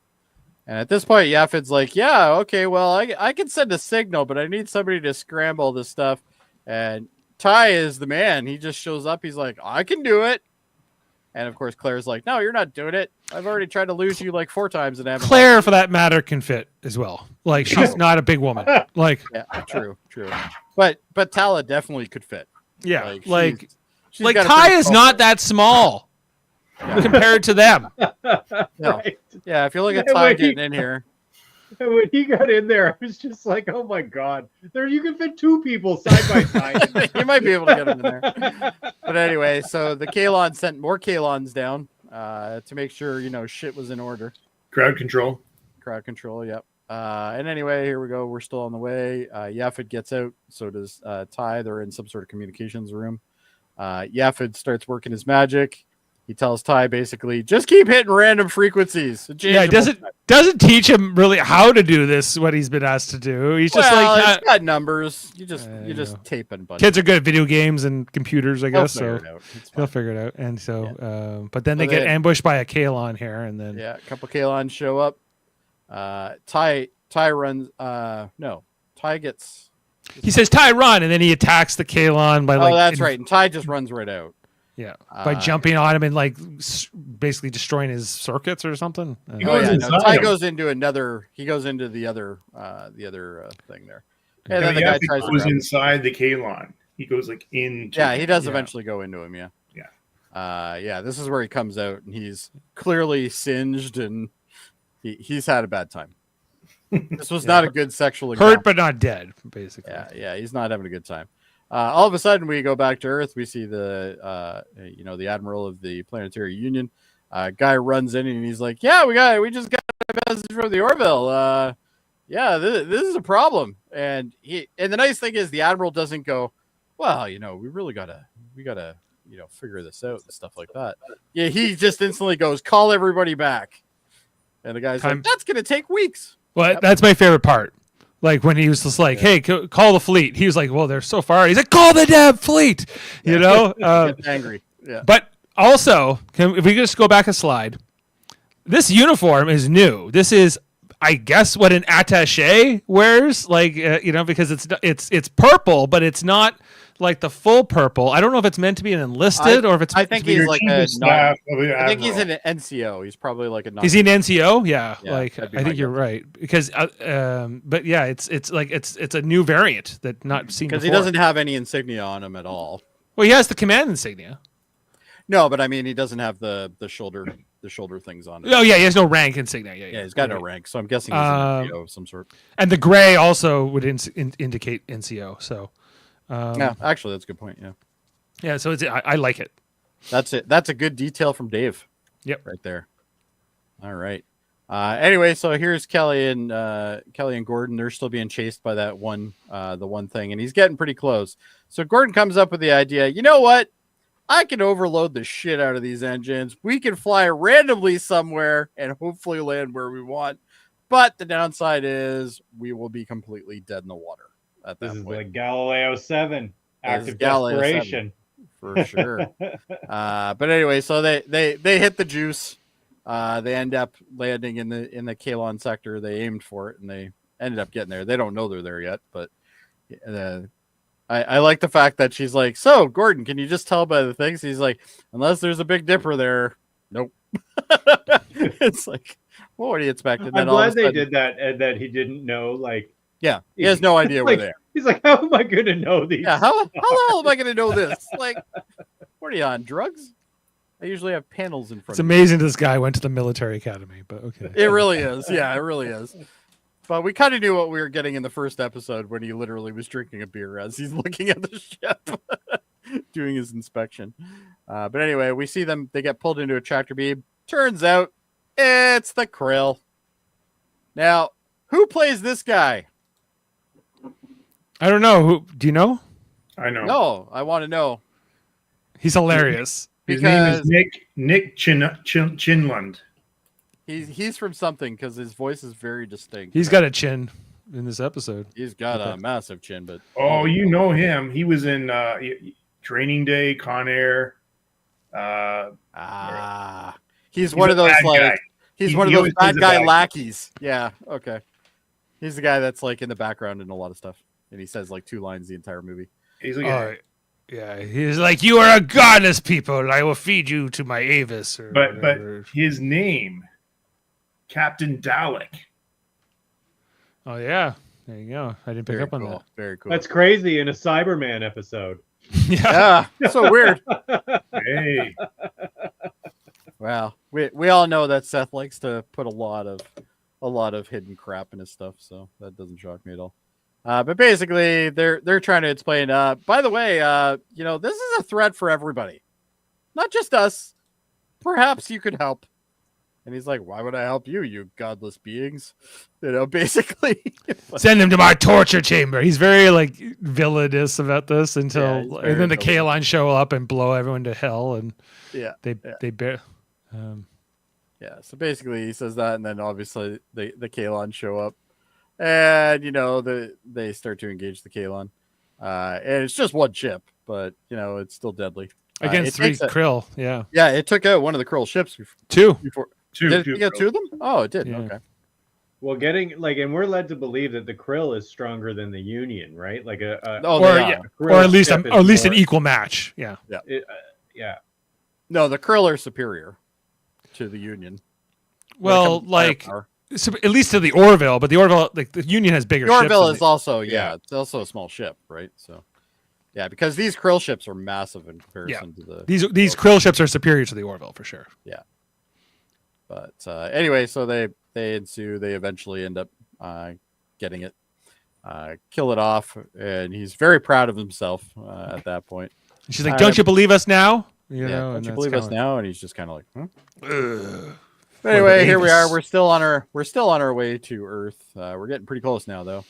And at this point, Yafid's like, yeah, okay, well, I can send a signal, but I need somebody to scramble this stuff. And Ty is the man. He just shows up. He's like, I can do it. And of course, Claire's like, no, you're not doing it. I've already tried to lose you like 4 times. And Claire, for that matter, can fit as well. Like, she's not a big woman. Like, yeah, true. But Tala definitely could fit. Yeah, she's got Ty is not that small compared to them. No. Right. Yeah, if you look at Ty getting in here. When he got in there, I was just like, oh my God. You can fit 2 people side by side. You might be able to get him in there. But anyway, so the Kaylon sent more Kaylons down to make sure, shit was in order. Crowd control, yep. And anyway, here we go. We're still on the way. Yafid gets out. So does Ty. They're in some sort of communications room. Yafid starts working his magic. He tells Ty basically, just keep hitting random frequencies. Yeah, he doesn't teach him really how to do this, what he's been asked to do. He's just it's got numbers. You just tape and bunch. Kids are good at video games and computers, I guess. So they'll figure it out. And so, but then they get ambushed by a Kaylon here, and then a couple Kaylons show up. Ty runs. Ty gets. He says Ty run, and then he attacks the Kaylon by like. Oh, that's right. And Ty just runs right out. Yeah, by jumping on him and like basically destroying his circuits or something. Ty goes into another. He goes into the other thing there. And then the guy tries to goes inside the Kaylon. He goes like into. Yeah, he does eventually go into him. Yeah. This is where he comes out, and he's clearly singed, and he's had a bad time. This was not a good sexual encounter. Hurt but not dead, basically. Yeah, he's not having a good time. All of a sudden, we go back to Earth. We see the admiral of the Planetary Union. Guy runs in and he's like, "Yeah, we just got a message from the Orville. This is a problem." And the nice thing is the admiral doesn't go, "Well, we really gotta figure this out and stuff like that." Yeah, he just instantly goes, "Call everybody back." And the guy's like, "That's gonna take weeks." Well, that's my favorite part. Like when he was just like, "Hey, call the fleet." He was like, "Well, they're so far." He's like, "Call the damn fleet," angry. Yeah. But also, if we just go back a slide, this uniform is new. This is, I guess, what an attaché wears. Like because it's purple, but it's not like the full purple. I don't know if it's meant to be an enlisted or if it's. I think he's like I think he's an NCO. He's probably like a. Is he an NCO? Yeah, I think you're right because, but yeah, it's like it's a new variant that not seen because he doesn't have any insignia on him at all. Well, he has the command insignia. No, but I mean he doesn't have the shoulder things on him. Oh yeah, he has no rank insignia. Yeah, he's got no rank, so I'm guessing he's an NCO of some sort. And the gray also would indicate NCO. So. Yeah, actually, that's a good point. Yeah. So I like it. That's it. That's a good detail from Dave. Yep, right there. All right. Anyway, so here's Kelly and Gordon. They're still being chased by that one thing, and he's getting pretty close. So Gordon comes up with the idea. You know what? I can overload the shit out of these engines. We can fly randomly somewhere and hopefully land where we want. But the downside is we will be completely dead in the water. This is like Galileo 7, active desperation. 7, for sure. But anyway, so they hit the juice. They end up landing in the Kaylon sector. They aimed for it, and they ended up getting there. They don't know they're there yet, but I like the fact that she's like, "So, Gordon, can you just tell by the things?" He's like, "Unless there's a Big Dipper there, nope." It's like, well, what do you expect? I'm glad they did that, and that he didn't know, like. Yeah, he has no idea we're there. He's like, how am I going to know these? Yeah, how the hell am I going to know this? Like, what are you on, drugs? I usually have panels in front It's of me. amazing this guy went to the military academy, but okay. It really is. Yeah, it really is. But we kind of knew what we were getting in the first episode when he literally was drinking a beer as he's looking at the ship, doing his inspection. But anyway, we see them. They get pulled into a tractor beam. Turns out it's the Krill. Now, who plays this guy? I don't know. Who do you know? I know. No, I want to know. He's hilarious. His name is Because Nick Chinlund. he's from something because his voice is very distinct. He's got a chin in this episode. He's got a massive chin, but Oh, you know him. He was in Training Day, Con Air. he's one of those bad like guy. he's He- one of he those always bad plays a guy bad guy. lackeys. Yeah, okay. He's the guy that's like in the background in a lot of stuff, and he says like 2 lines the entire movie. He's like, Oh, yeah. He's like, "You are a godless people. I will feed you to my Avis." Or but whatever. his name, Captain Dalek. Oh yeah, there you go. I didn't pick Very up on cool. Very cool. That's crazy in a Cyberman episode. that. yeah, so weird. Hey, Well, we all know that Seth likes to put a lot of hidden crap in his stuff, so that doesn't shock me at all. But basically, they're trying to explain. By the way, this is a threat for everybody, not just us. Perhaps you could help. And he's like, "Why would I help you, you godless beings?" Basically. Send him to my torture chamber. He's very like villainous about this Yeah, until, he's very and then the villainous. Kaline show up and blow everyone to hell, and Yeah. they bear. Yeah, so basically he says that, and then obviously the Kalon show up, and they start to engage the Kalon, and it's just one ship, but it's still deadly Against it 3 takes krill, yeah, Yeah, it took out one of the Krill ships 2. before. two. Did it get 2 of them? Oh, it did. Yeah. Okay. Well, and we're led to believe that the Krill is stronger than the Union, right? Like Oh, Or they yeah, are. or at least ship or at least an more- equal match. Yeah. yeah. No, the Krill are superior to the Union. when it Well, comes to like firepower. at least to the Orville, but the Orville, like the Union has bigger The ships. Orville than is the- also yeah. it's also a small ship, right? So yeah, because these Krill ships are massive in comparison to the these krill ships are superior to the Orville for sure. But anyway, so they ensue. They eventually end up getting it, kill it off, and he's very proud of himself at that point. And she's like, "Don't you believe us now?" You know, Don't and you that's believe kinda us now? And he's just kind of like, huh? Ugh. But anyway, here we are. Davis. We're still on our way to Earth. We're getting pretty close now, though.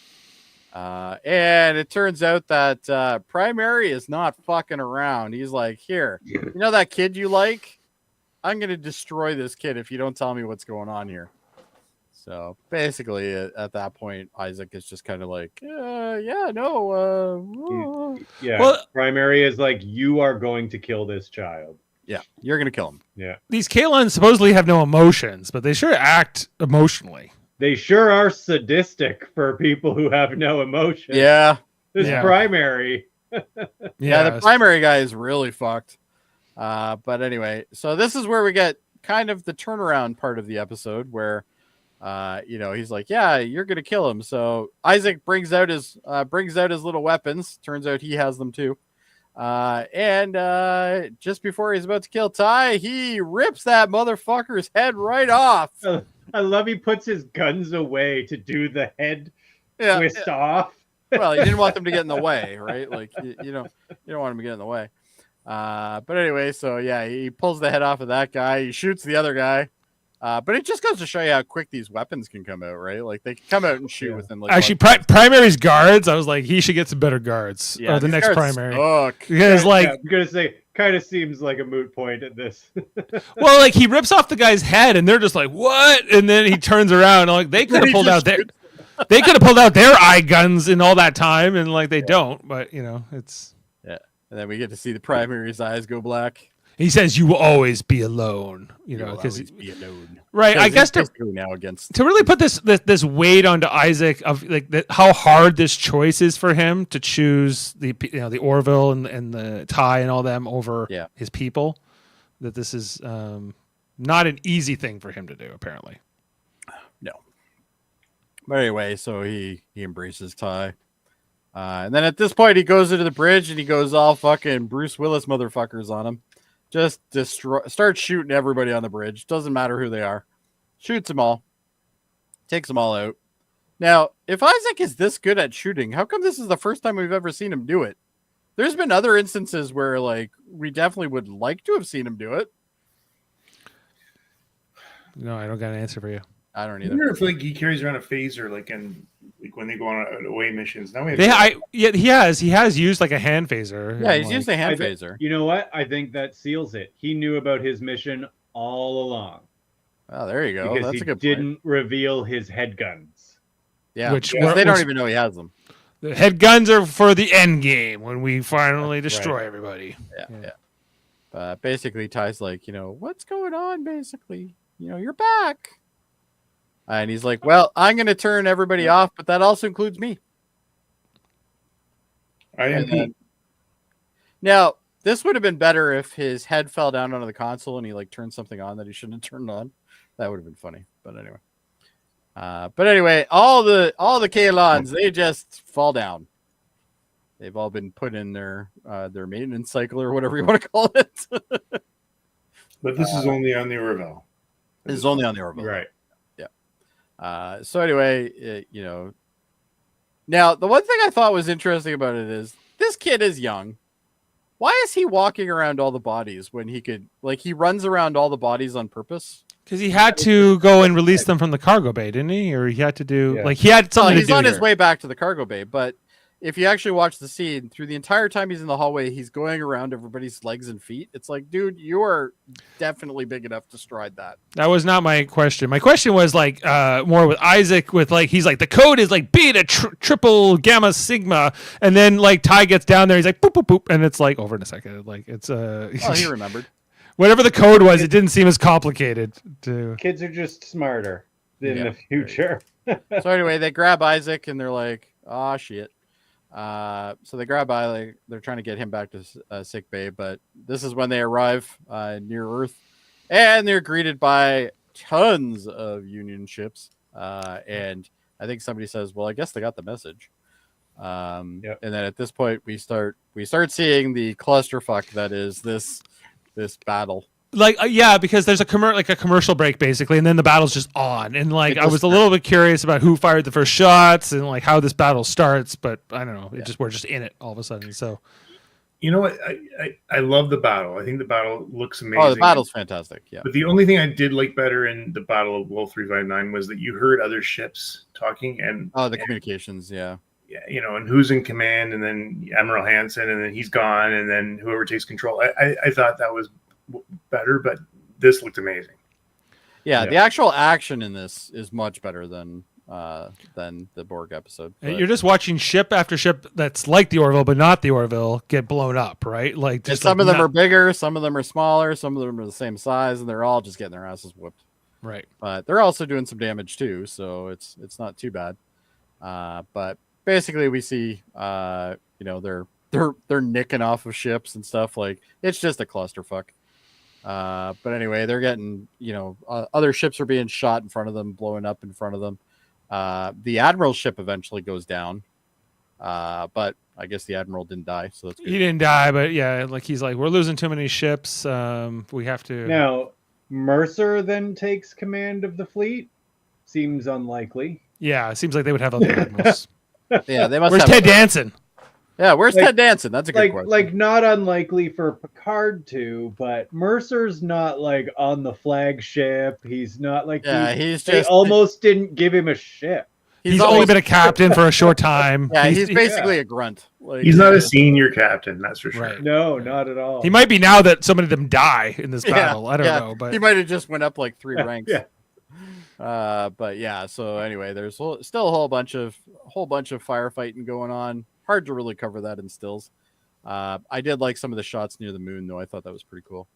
And it turns out that Primary is not fucking around. He's like, here, you know that kid you like? I'm going to destroy this kid if you don't tell me what's going on here. So basically, at that point, Isaac is just kind of like, yeah, no. Yeah. Well- Primary is like, you are going to kill this child. Yeah, you're going to kill him. Yeah. These Kalons supposedly have no emotions, but they sure act emotionally. They sure are sadistic for people who have no emotion. Yeah. This Yeah. Primary. Yeah, the primary guy is really fucked. But anyway, so this is where we get kind of the turnaround part of the episode where, he's like, yeah, you're going to kill him. So Isaac brings out his little weapons. Turns out he has them too. And just before he's about to kill Ty, he rips that motherfucker's head right off. I love he puts his guns away to do the head Yeah. twist off. Well, you didn't want them to get in the way, right? Like you don't want them to get in the way. But anyway, so yeah, he pulls the head off of that guy. He shoots the other guy. But it just goes to show you how quick these weapons can come out, right? Like they can come out and shoot within like Actually, what- Primary's guards, I was like, he should get some better guards. yeah, Or the these next guards Primary. suck. Because like, I'm gonna say, kind of seems like a moot point at this. well, like he rips off the guy's head, and they're just like, "What?" And then he turns around, and like they could have He pulled just out their, shoots they could have pulled out their eye guns in all that time, and like they don't. But it's. And then we get to see the primary's eyes go black. He says, "You will always be alone," You will because always be alone. right. I Because guess he's basically now against to really put this weight onto Isaac of like how hard this choice is for him to choose the Orville and the Ty and all them over his people, that this is not an easy thing for him to do, apparently. no. But anyway, so he embraces Ty. And then at this point, he goes into the bridge and he goes all fucking Bruce Willis motherfuckers on him. Just start shooting everybody on the bridge. Doesn't matter who they are. Shoots them all. Takes them all out. Now, if Isaac is this good at shooting, how come this is the first time we've ever seen him do it? There's been other instances where, like, we definitely would like to have seen him do it. No, I don't got an answer for you. I don't I either. wonder if like he carries around a phaser, like when they go on away missions. Now we have He has used like a hand phaser. Yeah, he's used a hand phaser. You know what? I think that seals it. He knew about his mission all along. Oh, there you go. Because That's he a good didn't point. reveal his head guns. Yeah, Which they don't even know he has them. The head guns are for the end game when we finally destroy everybody. Yeah. Basically, Ty's like, what's going on? Basically, you're back. And he's like, well, I'm going to turn everybody off, but that also includes me. Now, this would have been better if his head fell down onto the console and he like turned something on that he shouldn't have turned on. That would have been funny. But anyway, all the Kaelons, they just fall down. They've all been put in their maintenance cycle or whatever you want to call it. But this is only on the Orville. This is only on the Orville. Right. So anyway, now the one thing I thought was interesting about it is this kid is young. Why is he walking around all the bodies when he could, like, he runs around all the bodies on purpose? Because he had to go and release them from the cargo bay, didn't he? Or he had to do he had something to do. He's on his here. way back to the cargo bay, but if you actually watch the scene, through the entire time he's in the hallway, he's going around everybody's legs and feet. It's like, dude, you are definitely big enough to stride that. That was not my question. My question was like more with Isaac, with like he's like the code is like beta triple gamma sigma, and then like Ty gets down there, he's like boop boop boop, and it's like over in a second. Like it's Oh, he remembered. whatever the code was, it didn't seem as complicated to. Kids are just smarter in the future. So anyway, they grab Isaac and they're like, oh shit. So they grab Isaac. They're trying to get him back to sick bay, but this is when they arrive near Earth, and they're greeted by tons of Union ships. And I think somebody says, "Well, I guess they got the message." And then at this point, we start seeing the clusterfuck that is this battle. Like because there's a commercial break basically, and then the battle's just on, and like I was a little bit curious about who fired the first shots and like how this battle starts, but I don't know, we're just in it all of a sudden. So, you know what, I love the battle. I think the battle looks amazing. Oh, the battle's fantastic. Yeah, but the only thing I did like better in the Battle of Wolf 359 was that you heard other ships talking and the communications. Yeah, and who's in command, and then Admiral Hansen, and then he's gone, and then whoever takes control. I thought that was better, but this looked amazing. Yeah, the actual action in this is much better than the Borg episode. And you're just watching ship after ship that's like the Orville but not the Orville get blown up, right? Like just some of them are bigger, some of them are smaller, some of them are the same size, and they're all just getting their asses whooped. Right. But they're also doing some damage too, so it's not too bad. But basically we see they're nicking off of ships and stuff. Like, it's just a clusterfuck. But anyway, they're getting, other ships are being shot in front of them, blowing up in front of them. The Admiral's ship eventually goes down. But I guess the Admiral didn't die, so that's good. He didn't die, but yeah, like he's like, we're losing too many ships. We have to. Now, Mercer then takes command of the fleet. Seems unlikely. Yeah, it seems like they would have other admirals. Yeah, they must. Where's have Ted Danson? Yeah, where's Ted Danson? That's a good question. Like not unlikely for Picard to, but Mercer's not like on the flagship. He's not like they almost didn't give him a ship. He's only been a captain for a short time. Yeah, he's basically a grunt. Like, he's not a senior captain, that's for sure. Right. No, not at all. He might be now that so many of them die in this battle. I don't know, but he might have just went up like 3 ranks. But yeah. So anyway, there's still a whole bunch of firefighting going on. Hard to really cover that in stills. I did like some of the shots near the moon, though. I thought that was pretty cool.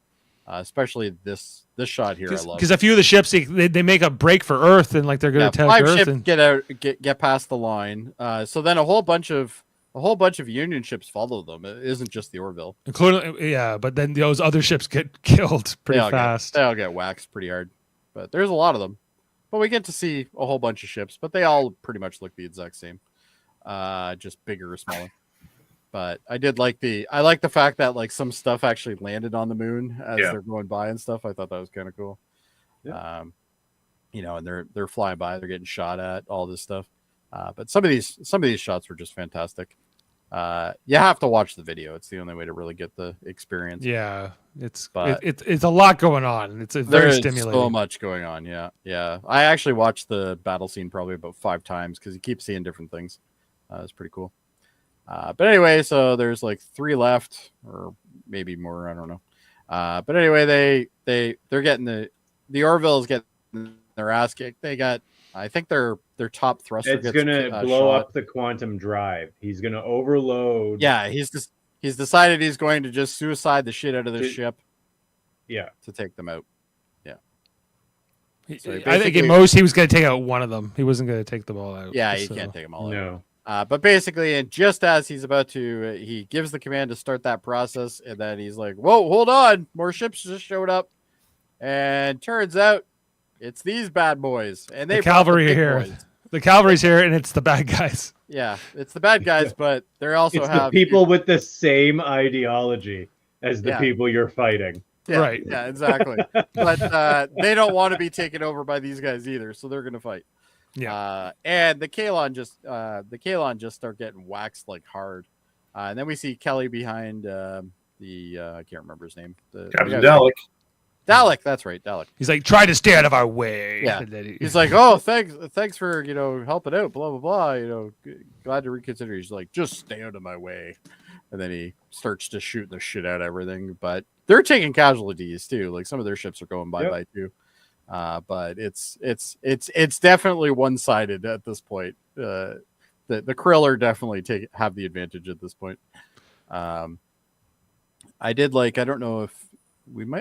Especially this shot here. I love because a few of the ships they make a break for Earth and like they're going to attack 5 Earth ships and get past the line. So then a whole bunch of Union ships follow them. It isn't just the Orville, including but then those other ships get killed pretty fast. They all get waxed pretty hard, but there's a lot of them. But we get to see a whole bunch of ships, but they all pretty much look the exact same, just bigger or smaller. But I like the fact that like some stuff actually landed on the moon as they're going by and stuff. I thought that was kind of cool. Yeah. And they're flying by, they're getting shot at, all this stuff. But some of these shots were just fantastic. You have to watch the video. It's the only way to really get the experience. Yeah, it's a lot going on. It's very stimulating. So much going on. Yeah. I actually watched the battle scene probably about 5 times because you keep seeing different things. It's pretty cool. But anyway, so there's like 3 left, or maybe more. I don't know. But anyway, they're getting the Orville's getting their ass kicked. They got, I think their top thruster. It's gonna blow up the quantum drive. He's gonna overload. Yeah, he's decided he's going to just suicide the shit out of the ship. Yeah, to take them out. Yeah. So I think at most he was going to take out one of them. He wasn't going to take them all out. Yeah, he can't take them all out. No. But basically, and just as he's about to, he gives the command to start that process, and then he's like, "Whoa, hold on! More ships just showed up," and turns out it's these bad boys, and they the cavalry here. Boys. The cavalry's here, and it's the bad guys. Yeah, it's the bad guys, but they're also the people with the same ideology as the people you're fighting. Yeah, right. Yeah, exactly. But they don't want to be taken over by these guys either, so they're going to fight. Yeah. And the Kalon just start getting waxed like hard. And then we see Kelly behind the I can't remember his name. Captain Dalek. Dalek, that's right, Dalek. He's like, try to stay out of our way. Yeah. He's like, oh, thanks for helping out, blah blah blah. Glad to reconsider. He's like, just stay out of my way. And then he starts to shoot the shit out of everything. But they're taking casualties too. Like some of their ships are going bye too. But it's definitely one-sided at this point. The Krill definitely have the advantage at this point. I don't know if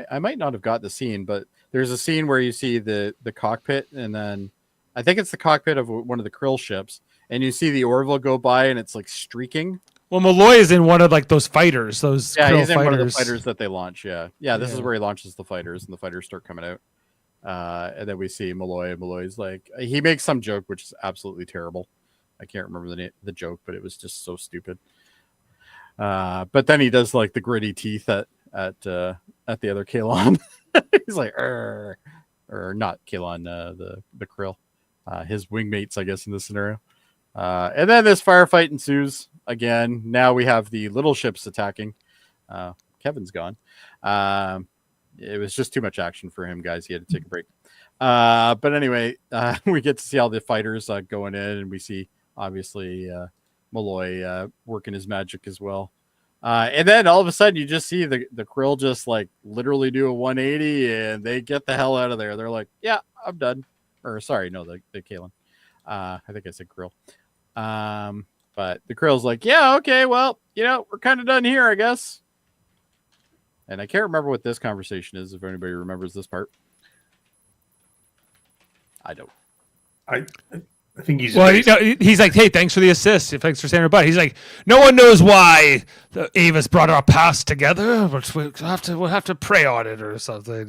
I might not have got the scene, but there's a scene where you see the cockpit, and then I think it's the cockpit of one of the Krill ships, and you see the Orville go by, and it's like streaking. Well, Malloy is in one of like those fighters. Those Krill he's in fighters. One of the fighters that they launch. Yeah. This is where he launches the fighters, and the fighters start coming out. And then we see Malloy, and Malloy's like, he makes some joke which is absolutely terrible. I can't remember the joke, but it was just so stupid. But then he does like the gritty teeth at the other Kalon. He's like, or not Kalon, the Krill, his wingmates, I guess, in this scenario. And then this firefight ensues again. Now we have the little ships attacking. Kevin's gone. It was just too much action for him, guys. He had to take a break. But anyway, we get to see all the fighters going in, and we see obviously Malloy working his magic as well. And then all of a sudden you just see the Krill just like literally do a 180, and they get the hell out of there. They're like, yeah, I'm done. Or sorry, no, the Kalon. I think I said Krill. But the Krill's like, yeah, okay, well, we're kind of done here, I guess. And I can't remember what this conversation is, if anybody remembers this part. I don't. I think he's he's like, hey, thanks for the assist. Thanks for standing by. He's like, no one knows why the Ava's brought our past together, but we'll have to pray on it or something.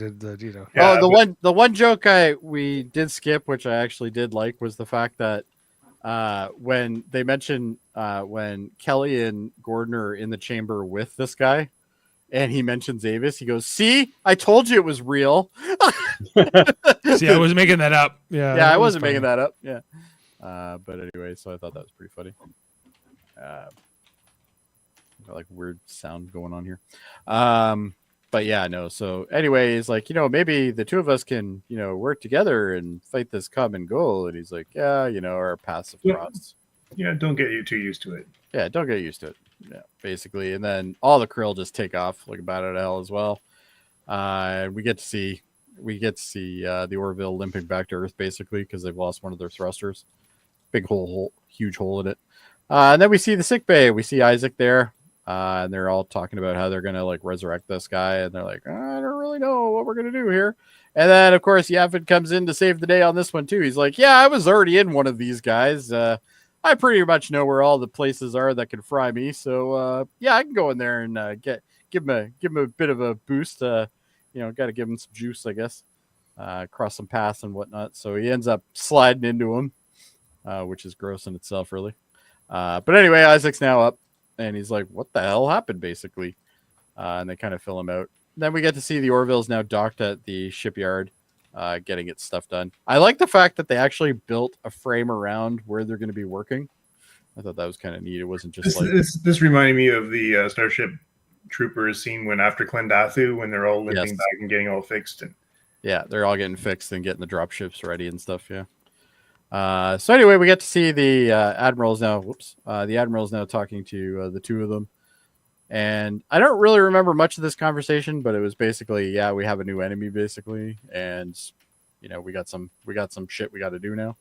Yeah, the one joke we did skip, which I actually did like, was the fact that when they mentioned when Kelly and Gordon are in the chamber with this guy, and he mentions Avis, he goes, "See, I told you it was real." See, I wasn't making that up. Yeah, I wasn't making that up. Yeah. But anyway, so I thought that was pretty funny. Like weird sound going on here. But yeah, no. So anyway, he's like, maybe the two of us can, work together and fight this common goal. And he's like, yeah, our paths have crossed. Yeah, don't get too used to it. Yeah, don't get used to it. Yeah, basically. And then all the Krill just take off like a bat out of hell as well. And we get to see the Orville limping back to Earth basically because they've lost one of their thrusters. Big huge hole in it. And then we see the sick bay. We see Isaac there. And they're all talking about how they're gonna like resurrect this guy, and they're like, I don't really know what we're gonna do here. And then of course Yafid comes in to save the day on this one too. He's like, yeah, I was already in one of these guys. I pretty much know where all the places are that can fry me. So yeah, I can go in there and give him a bit of a boost. Got to give him some juice, I guess. Cross some paths and whatnot. So he ends up sliding into him, which is gross in itself, really. But anyway, Isaac's now up. and he's like, "What the hell happened?" Basically, and they kind of fill him out. Then we get to see the Orville's now docked at the shipyard, getting its stuff done. I like the fact that they actually built a frame around where they're going to be working. I thought that was kind of neat. It wasn't just this reminded me of the Starship Troopers scene when after Clendathu, when they're all limping back and getting all fixed. And yeah, they're all getting fixed and getting the drop ships ready and stuff. Yeah. So anyway, we get to see the admirals now. The admiral's now talking to the two of them, and I don't really remember much of this conversation, but it was basically, yeah, we have a new enemy, basically, and we got some shit we got to do now.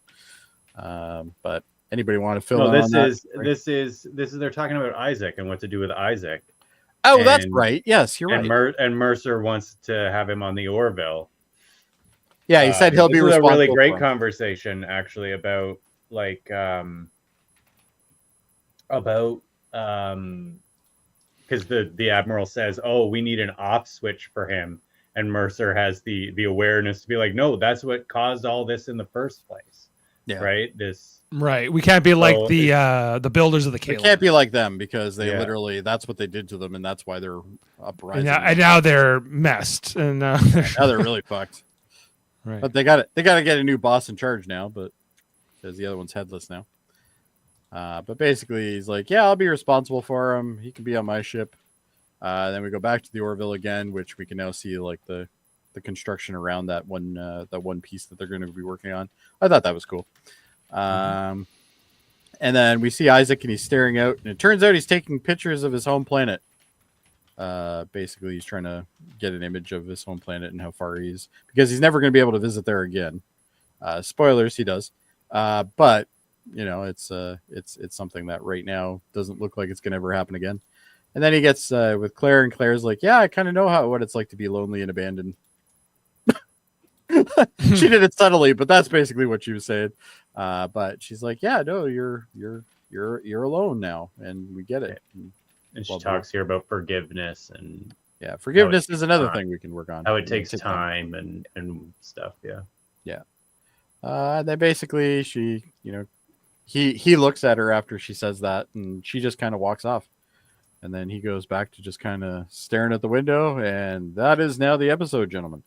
But anybody want to fill in on that? This is they're talking about Isaac and what to do with Isaac. Oh, that's right. Yes, you're right. And Mercer wants to have him on the Orville. Yeah, he said he'll be responsible. This is a really great conversation, actually, about because the admiral says, "Oh, we need an off switch for him," and Mercer has the awareness to be like, "No, that's what caused all this in the first place." Yeah. Right. Right. We can't be like the builders of the Kalan. We can't be like them because they literally, that's what they did to them, and that's why they're uprising. And now they're messed, and now they're really fucked. Right. But they got to get a new boss in charge now, but because the other one's headless now. But basically, he's like, "Yeah, I'll be responsible for him. He can be on my ship." Then we go back to the Orville again, which we can now see like the construction around that one piece that they're going to be working on. I thought that was cool. And then we see Isaac, and he's staring out, and it turns out he's taking pictures of his home planet. Basically, he's trying to get an image of his home planet and how far he is, because he's never going to be able to visit there again. Spoilers, he does. But it's something that right now doesn't look like it's going to ever happen again. And then he gets with Claire, and Claire's like, "Yeah, I kind of know what it's like to be lonely and abandoned." She did it subtly, but that's basically what she was saying. But she's like, "Yeah, no, you're alone now, and we get it." And she talks here about forgiveness, and forgiveness is another thing we can work on. How it takes time and stuff. Yeah. Then basically she, he looks at her after she says that, and she just kind of walks off. And then he goes back to just kind of staring at the window, and that is now the episode, gentlemen.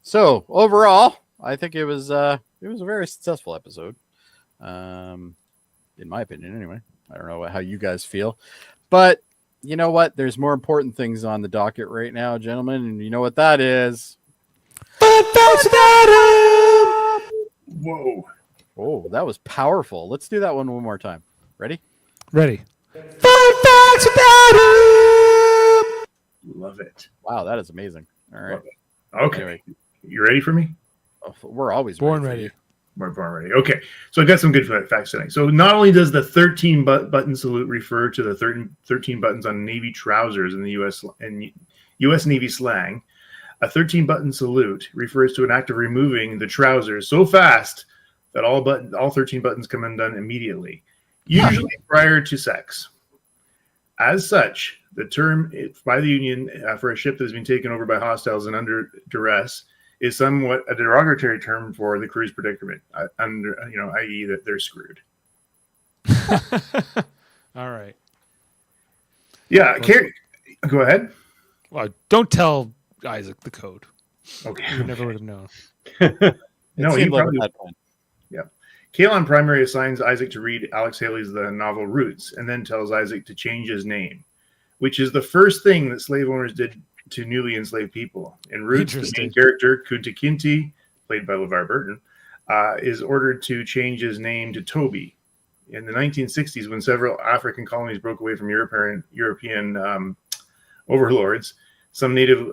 So overall, I think it was a very successful episode, in my opinion. Anyway, I don't know how you guys feel, but you know what? There's more important things on the docket right now, gentlemen, and you know what that is. Whoa! Oh, that was powerful. Let's do that one more time. Ready? Ready. Love it. Wow, that is amazing. All right. Okay. Anyway. You ready for me? We're always born ready. We're born ready. Okay. So I got some good facts today. So not only does the 13 button salute refer to the 13 buttons on Navy trousers in the U.S. Navy slang, a 13 button salute refers to an act of removing the trousers so fast that all 13 buttons come undone immediately, usually prior to sex. As such, the term by the Union for a ship that has been taken over by hostiles and under duress is somewhat a derogatory term for the crew's predicament, i.e. that they're screwed. All right. Yeah, go ahead. Well, don't tell Isaac the code. Okay. You never would have known. No, he probably had one. Yeah. Kalan primary assigns Isaac to read Alex Haley's The Novel Roots, and then tells Isaac to change his name, which is the first thing that slave owners did to newly enslaved people. In Roots, the main character, Kunta Kinte, played by LeVar Burton, is ordered to change his name to Toby. In the 1960s, when several African colonies broke away from European overlords, some native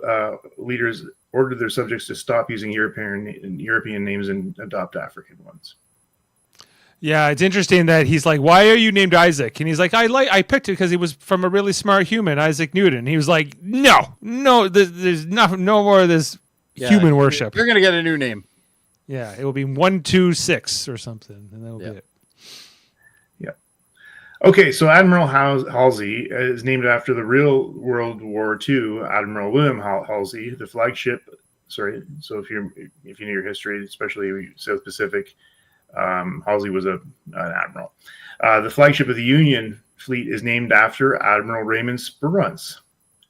leaders ordered their subjects to stop using European names and adopt African ones. Yeah, it's interesting that he's like, "Why are you named Isaac?" And he's like, I picked it because he was from a really smart human, Isaac Newton." He was like, no, there's no more of this human worship. You're gonna get a new name. Yeah, it will be 126 or something, and that'll be it. Yeah. Okay, so Admiral Halsey is named after the real World War II Admiral William Halsey, the flagship. Sorry, so if you know your history, especially South Pacific. Halsey was an admiral. The flagship of the Union fleet is named after Admiral Raymond Spruance.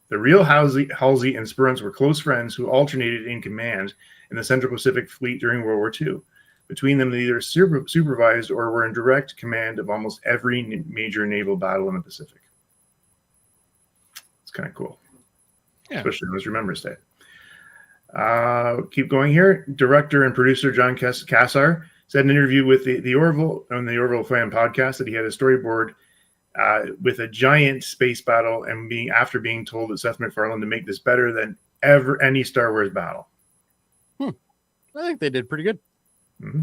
The real Halsey and Spruance were close friends who alternated in command in the Central Pacific Fleet during World War II. Between them, they either supervised or were in direct command of almost every major naval battle in the Pacific. It's kind of cool, especially on this Remembrance Day. Keep going here. Director and producer John Cassar said in an interview with the Orville on the Orville fan podcast that he had a storyboard with a giant space battle and after being told that Seth MacFarlane to make this better than ever any Star Wars battle. I think they did pretty good. Mm-hmm.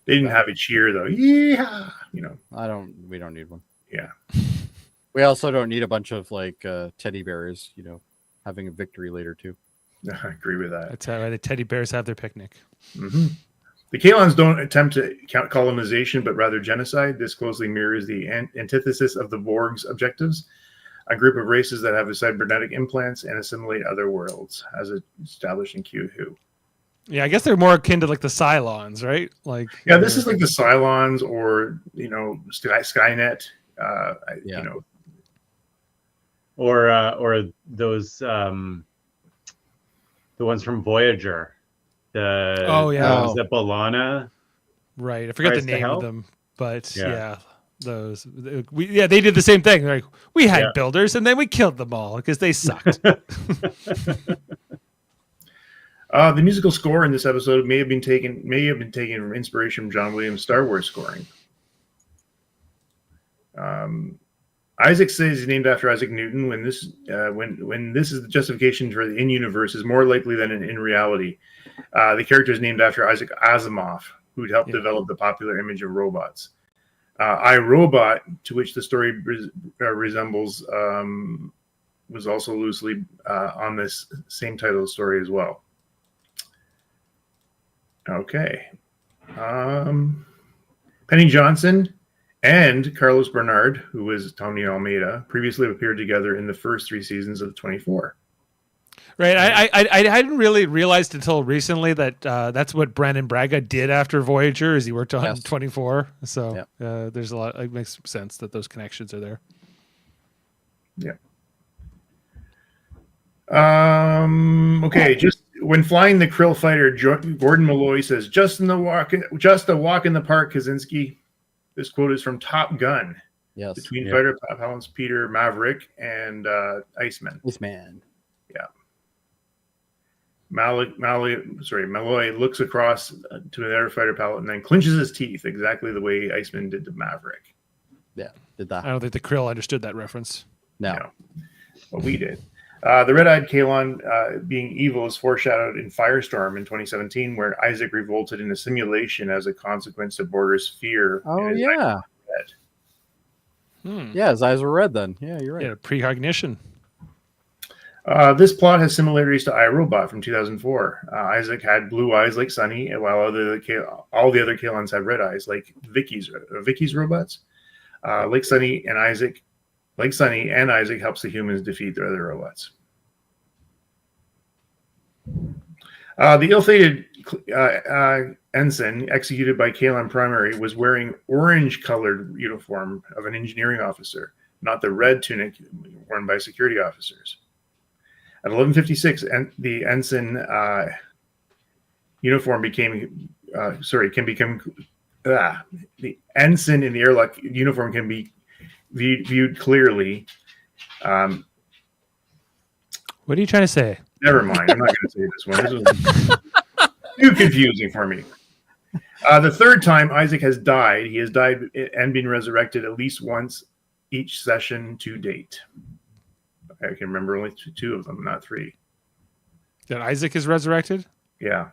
They didn't have a cheer though. Yeah, you know. We don't need one. Yeah. We also don't need a bunch of like teddy bears, having a victory later too. I agree with that. That's how the teddy bears have their picnic. Mm-hmm. The Kalons don't attempt to count colonization, but rather genocide. This closely mirrors the antithesis of the Borg's objectives, a group of races that have cybernetic implants and assimilate other worlds, as established in Q Who. Yeah, I guess they're more akin to like the Cylons, right? Like, yeah, this is like the Cylons or Skynet. Or those the ones from Voyager. The B'Elanna. Right. I forget the name of them, but those. They did the same thing. Like, we had builders and then we killed them all because they sucked. The musical score in this episode may have been taken from inspiration from John Williams' Star Wars scoring. Isaac says he's named after Isaac Newton. When this is the justification for the in-universe is more likely than in reality. The character is named after Isaac Asimov, who helped develop the popular image of robots. iRobot, to which the story resembles, was also loosely on this same title story as well. Okay. Penny Johnson and Carlos Bernard, who was Tony Almeida, previously appeared together in the first 3 seasons of 24. Right. I hadn't really realized until recently that that's what Brandon Braga did after Voyager, is he worked on 24. So there's a lot. It makes sense that those connections are there. Yeah. Okay. Just when flying the Krill fighter, Gordon Malloy says, "Just a walk in the park, Kaczynski." This quote is from Top Gun. Yes. Between fighter pilots Peter Maverick and Iceman. Yeah. Malloy looks across to another fighter pilot and then clenches his teeth, exactly the way Iceman did to Maverick. Yeah, did that. I don't think the Krill understood that reference. No. But we did. The red-eyed Kalon being evil is foreshadowed in Firestorm in 2017, where Isaac revolted in a simulation as a consequence of Borger's fear. Oh, yeah. Yeah, his eyes were red then. Yeah, you're right. Yeah, precognition. This plot has similarities to iRobot from 2004. Isaac had blue eyes like Sunny, while all the other Kalons had red eyes like Vicky's robots. Like Sunny and Isaac helps the humans defeat their other robots. The ill-fated ensign, executed by Kalon Primary, was wearing orange-colored uniform of an engineering officer, not the red tunic worn by security officers. At 11:56, the ensign uniform the ensign in the airlock uniform can be viewed clearly. What are you trying to say? Never mind. I'm not going to say this one. This was too confusing for me. The third time Isaac has died, he has died and been resurrected at least once each session to date. I can remember only 2 of them, not 3. That Isaac is resurrected? Yeah.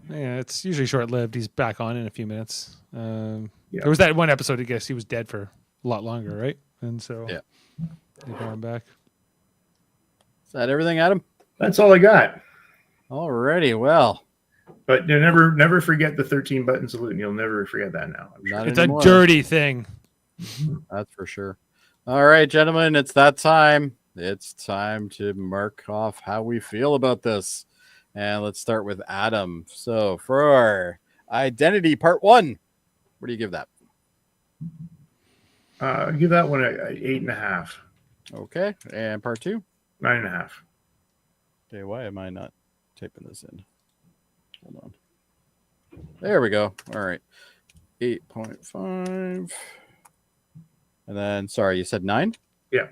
Yeah, it's usually short-lived. He's back on in a few minutes. There was that one episode, I guess he was dead for a lot longer, right? And so they brought him back. Is that everything, Adam? That's all I got. Alrighty, well. But never forget the 13-button salute, and you'll never forget that now. I'm sure. It's a dirty thing. That's for sure. All right, gentlemen, it's that time. It's time to mark off how we feel about this. And let's start with Adam. So for our Identity Part 1, what do you give that? Give that one a 8.5. Okay, and part 2. 9.5. Okay, why am I not typing this in? Hold on. There we go. All right, 8.5. And then, sorry, you said 9? Yeah,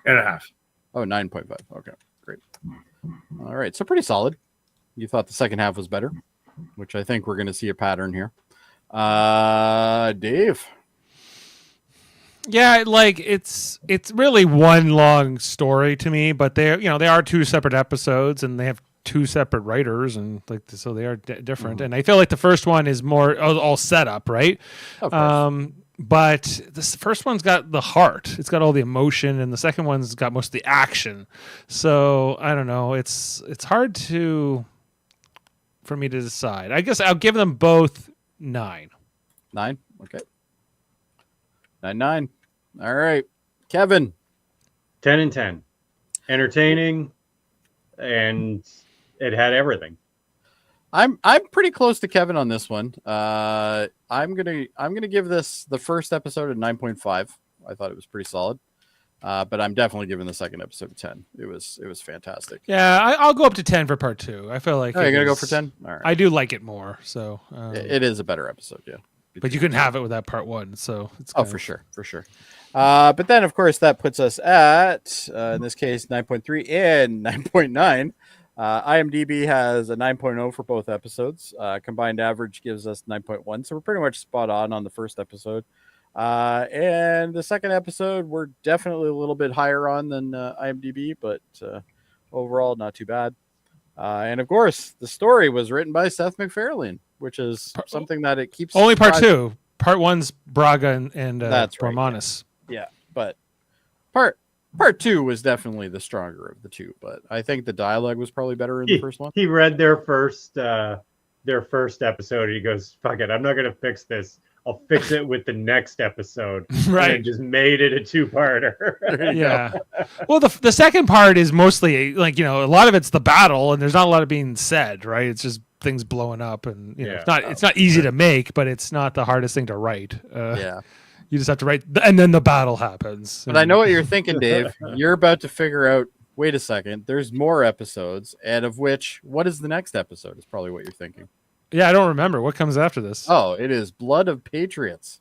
and a half. Oh, 9.5. Okay, great. All right, so pretty solid. You thought the second half was better, which I think we're going to see a pattern here. Dave. Yeah, like it's really one long story to me, but they are 2 separate episodes and they have 2 separate writers, and like so they are different. And I feel like the first one is more all set up, right? Of course. But this first one's got the heart. It's got all the emotion, and the second one's got most of the action. So I don't know. It's hard for me to decide. I guess I'll give them both 9. 9? Okay. 9. All right. Kevin. 10 and 10. Entertaining, and it had everything. I'm pretty close to Kevin on this one. I'm gonna give this the first episode a 9.5. I thought it was pretty solid. But I'm definitely giving the second episode a 10. It was fantastic. Yeah, I'll go up to 10 for part 2. I feel like you're gonna go for 10? All right. I do like it more. So it is a better episode, yeah. But you couldn't have it without part 1, so it's for sure. But then, of course, that puts us at in this case 9.3 and 9.9. IMDb has a 9.0 for both episodes. Combined average gives us 9.1, so we're pretty much spot on the first episode. And the second episode, we're definitely a little bit higher on than IMDb, but overall, not too bad. And of course, the story was written by Seth MacFarlane, which is something that it keeps only part 2. Part 1's Braga and that's right, Bormanis. Yeah, but part 2 was definitely the stronger of the two. But I think the dialogue was probably better in the first one. He read their first episode. He goes, "Fuck it, I'm not gonna fix this. I'll fix it with the next episode." Right. And just made it a 2-parter. Yeah. Well, the second part is mostly like, a lot of it's the battle, and there's not a lot of being said, right? It's just things blowing up, and it's not easy to make, but it's not the hardest thing to write. You just have to write, and then the battle happens. But I know what you're thinking, Dave. You're about to figure out, wait a second, there's more episodes, and of which, what is the next episode is probably what you're thinking. Yeah, I don't remember. What comes after this? Oh, it is Blood of Patriots,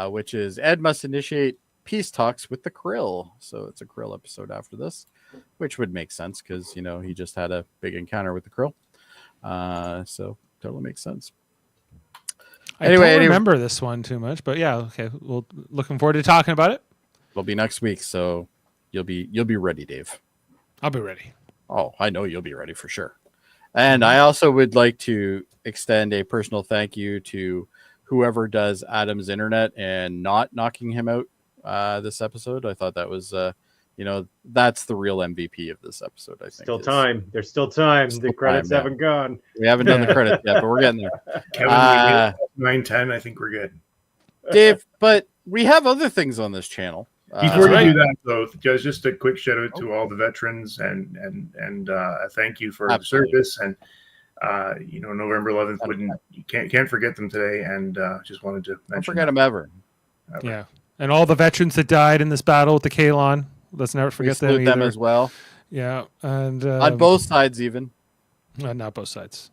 which is Ed must initiate peace talks with the Krill. So it's a Krill episode after this, which would make sense because, he just had a big encounter with the Krill. So totally makes sense. I don't remember this one too much, but yeah, okay. Well, looking forward to talking about it. It'll be next week, so you'll be ready, Dave. I'll be ready. Oh, I know you'll be ready for sure. And I also would like to extend a personal thank you to whoever does Adam's internet and not knocking him out this episode. I thought that was, that's the real MVP of this episode, I think. Still time. There's still time. The credits haven't gone. We haven't done the credits yet, but we're getting there. Kevin, 9-10, I think we're good. Dave, but we have other things on this channel. Before you do that, though, just a quick shout out to all the veterans and thank you for the service. And November 11th you can't forget them today. And just wanted to mention. Don't forget them ever. Yeah, and all the veterans that died in this battle with the Kalon. Let's never forget them as well. Yeah, and on both sides, even. Not both sides.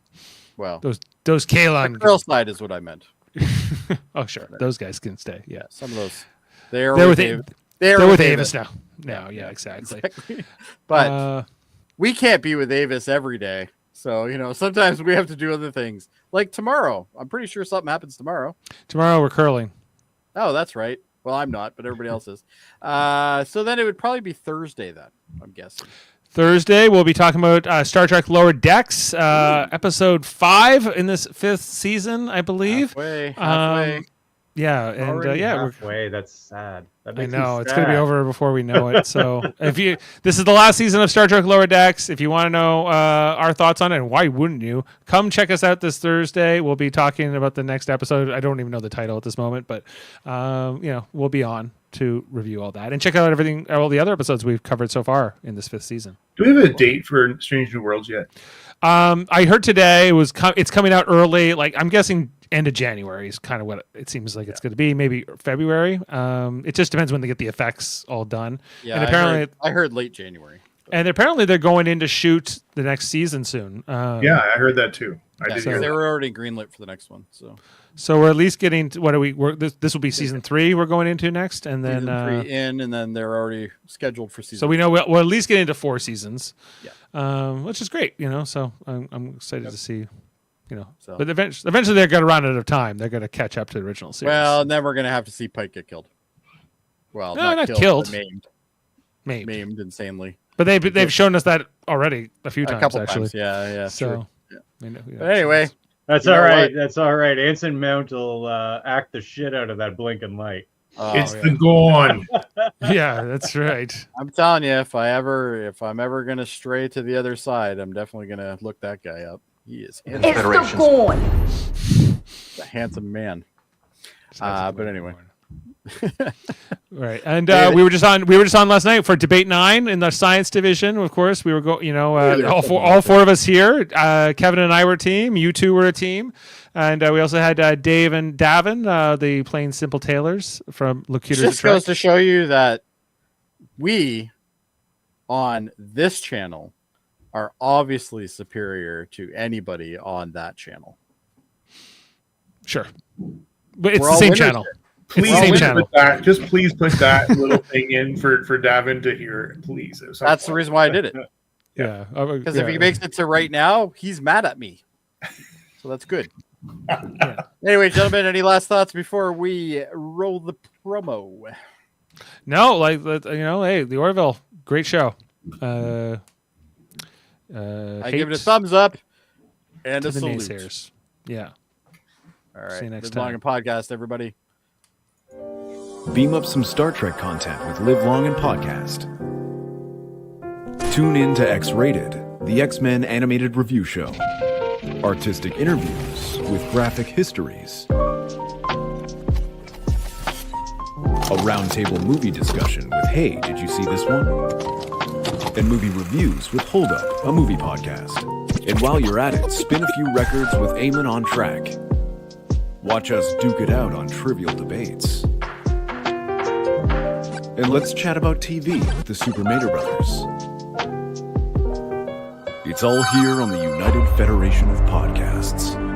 Well, those Kalon. The girl side is what I meant. Oh, sure, those guys can stay. Yeah, some of those. They're with Avis now. No, yeah, exactly. But we can't be with Avis every day. So, sometimes we have to do other things. Like tomorrow. I'm pretty sure something happens tomorrow. Tomorrow we're curling. Oh, that's right. Well, I'm not, but everybody else is. So then it would probably be Thursday then, I'm guessing. Thursday, we'll be talking about Star Trek Lower Decks, episode 5 in this 5th season, I believe. Halfway. Yeah, and halfway. That's sad. I know it's going to be over before we know it. So this is the last season of Star Trek Lower Decks. If you want to know our thoughts on it, and why wouldn't you, come check us out this Thursday. We'll be talking about the next episode. I don't even know the title at this moment, but we'll be on to review all that and check out all the other episodes we've covered so far in this 5th season. Do we have a date for Strange New Worlds yet? I heard today it's coming out early. Like I'm guessing end of January is kind of what it seems like it's going to be. Maybe February. It just depends when they get the effects all done. Yeah, and apparently I heard late January. And apparently they're going in to shoot the next season soon. Yeah, I heard that too. I did hear they that. were already greenlit for the next one. So we're at least getting to, what are we? This will be season 3 we're going into next, and then season 3 and then they're already scheduled for season. So we know we'll at least get into 4 seasons. Yeah, which is great. So I'm excited to see. So. But eventually they're going to run out of time. They're going to catch up to the original series. Well, and then we're going to have to see Pike get killed. Well, no, not killed. But maimed insanely. But they've shown us that already a few times, couple actually. times. Yeah. So, yeah. But anyway, that's all right. That's all right. Anson Mount will act the shit out of that blinking light. It's the Gorn. Yeah, that's right. I'm telling you, if I'm ever gonna stray to the other side, I'm definitely gonna look that guy up. He is It's the Gorn. a handsome man. But anyway. Right, and we were just on last night for Debate 9 in the science division. Of course, we were all four of us here. Kevin and I were a team. You two were a team, and we also had Dave and Davin, the Plain Simple Tailors from Locutors. Just goes to show you that we on this channel are obviously superior to anybody on that channel. Sure, but it's the same channel. Please please put that little thing in for Davin to hear, please. That's the reason why I did it. Yeah, because if he makes it to right now, he's mad at me. So that's good. Yeah. Anyway, gentlemen, any last thoughts before we roll the promo? No, hey, the Orville, great show. I give it a thumbs up and a the salute. naysayers. Yeah. All right. See you next Live time. Long and Podcast, everybody. Beam up some Star Trek content with Live Long and Podcast. Tune in to X-Rated, the X-Men animated review show. Artistic interviews with graphic histories. A roundtable movie discussion with Hey, did you see this one? And movie reviews with Hold Up, a movie podcast. And while you're at it, spin a few records with Eamon on Track. Watch us duke it out on trivial debates. And let's chat about TV with the Super Mater Brothers. It's all here on the United Federation of Podcasts.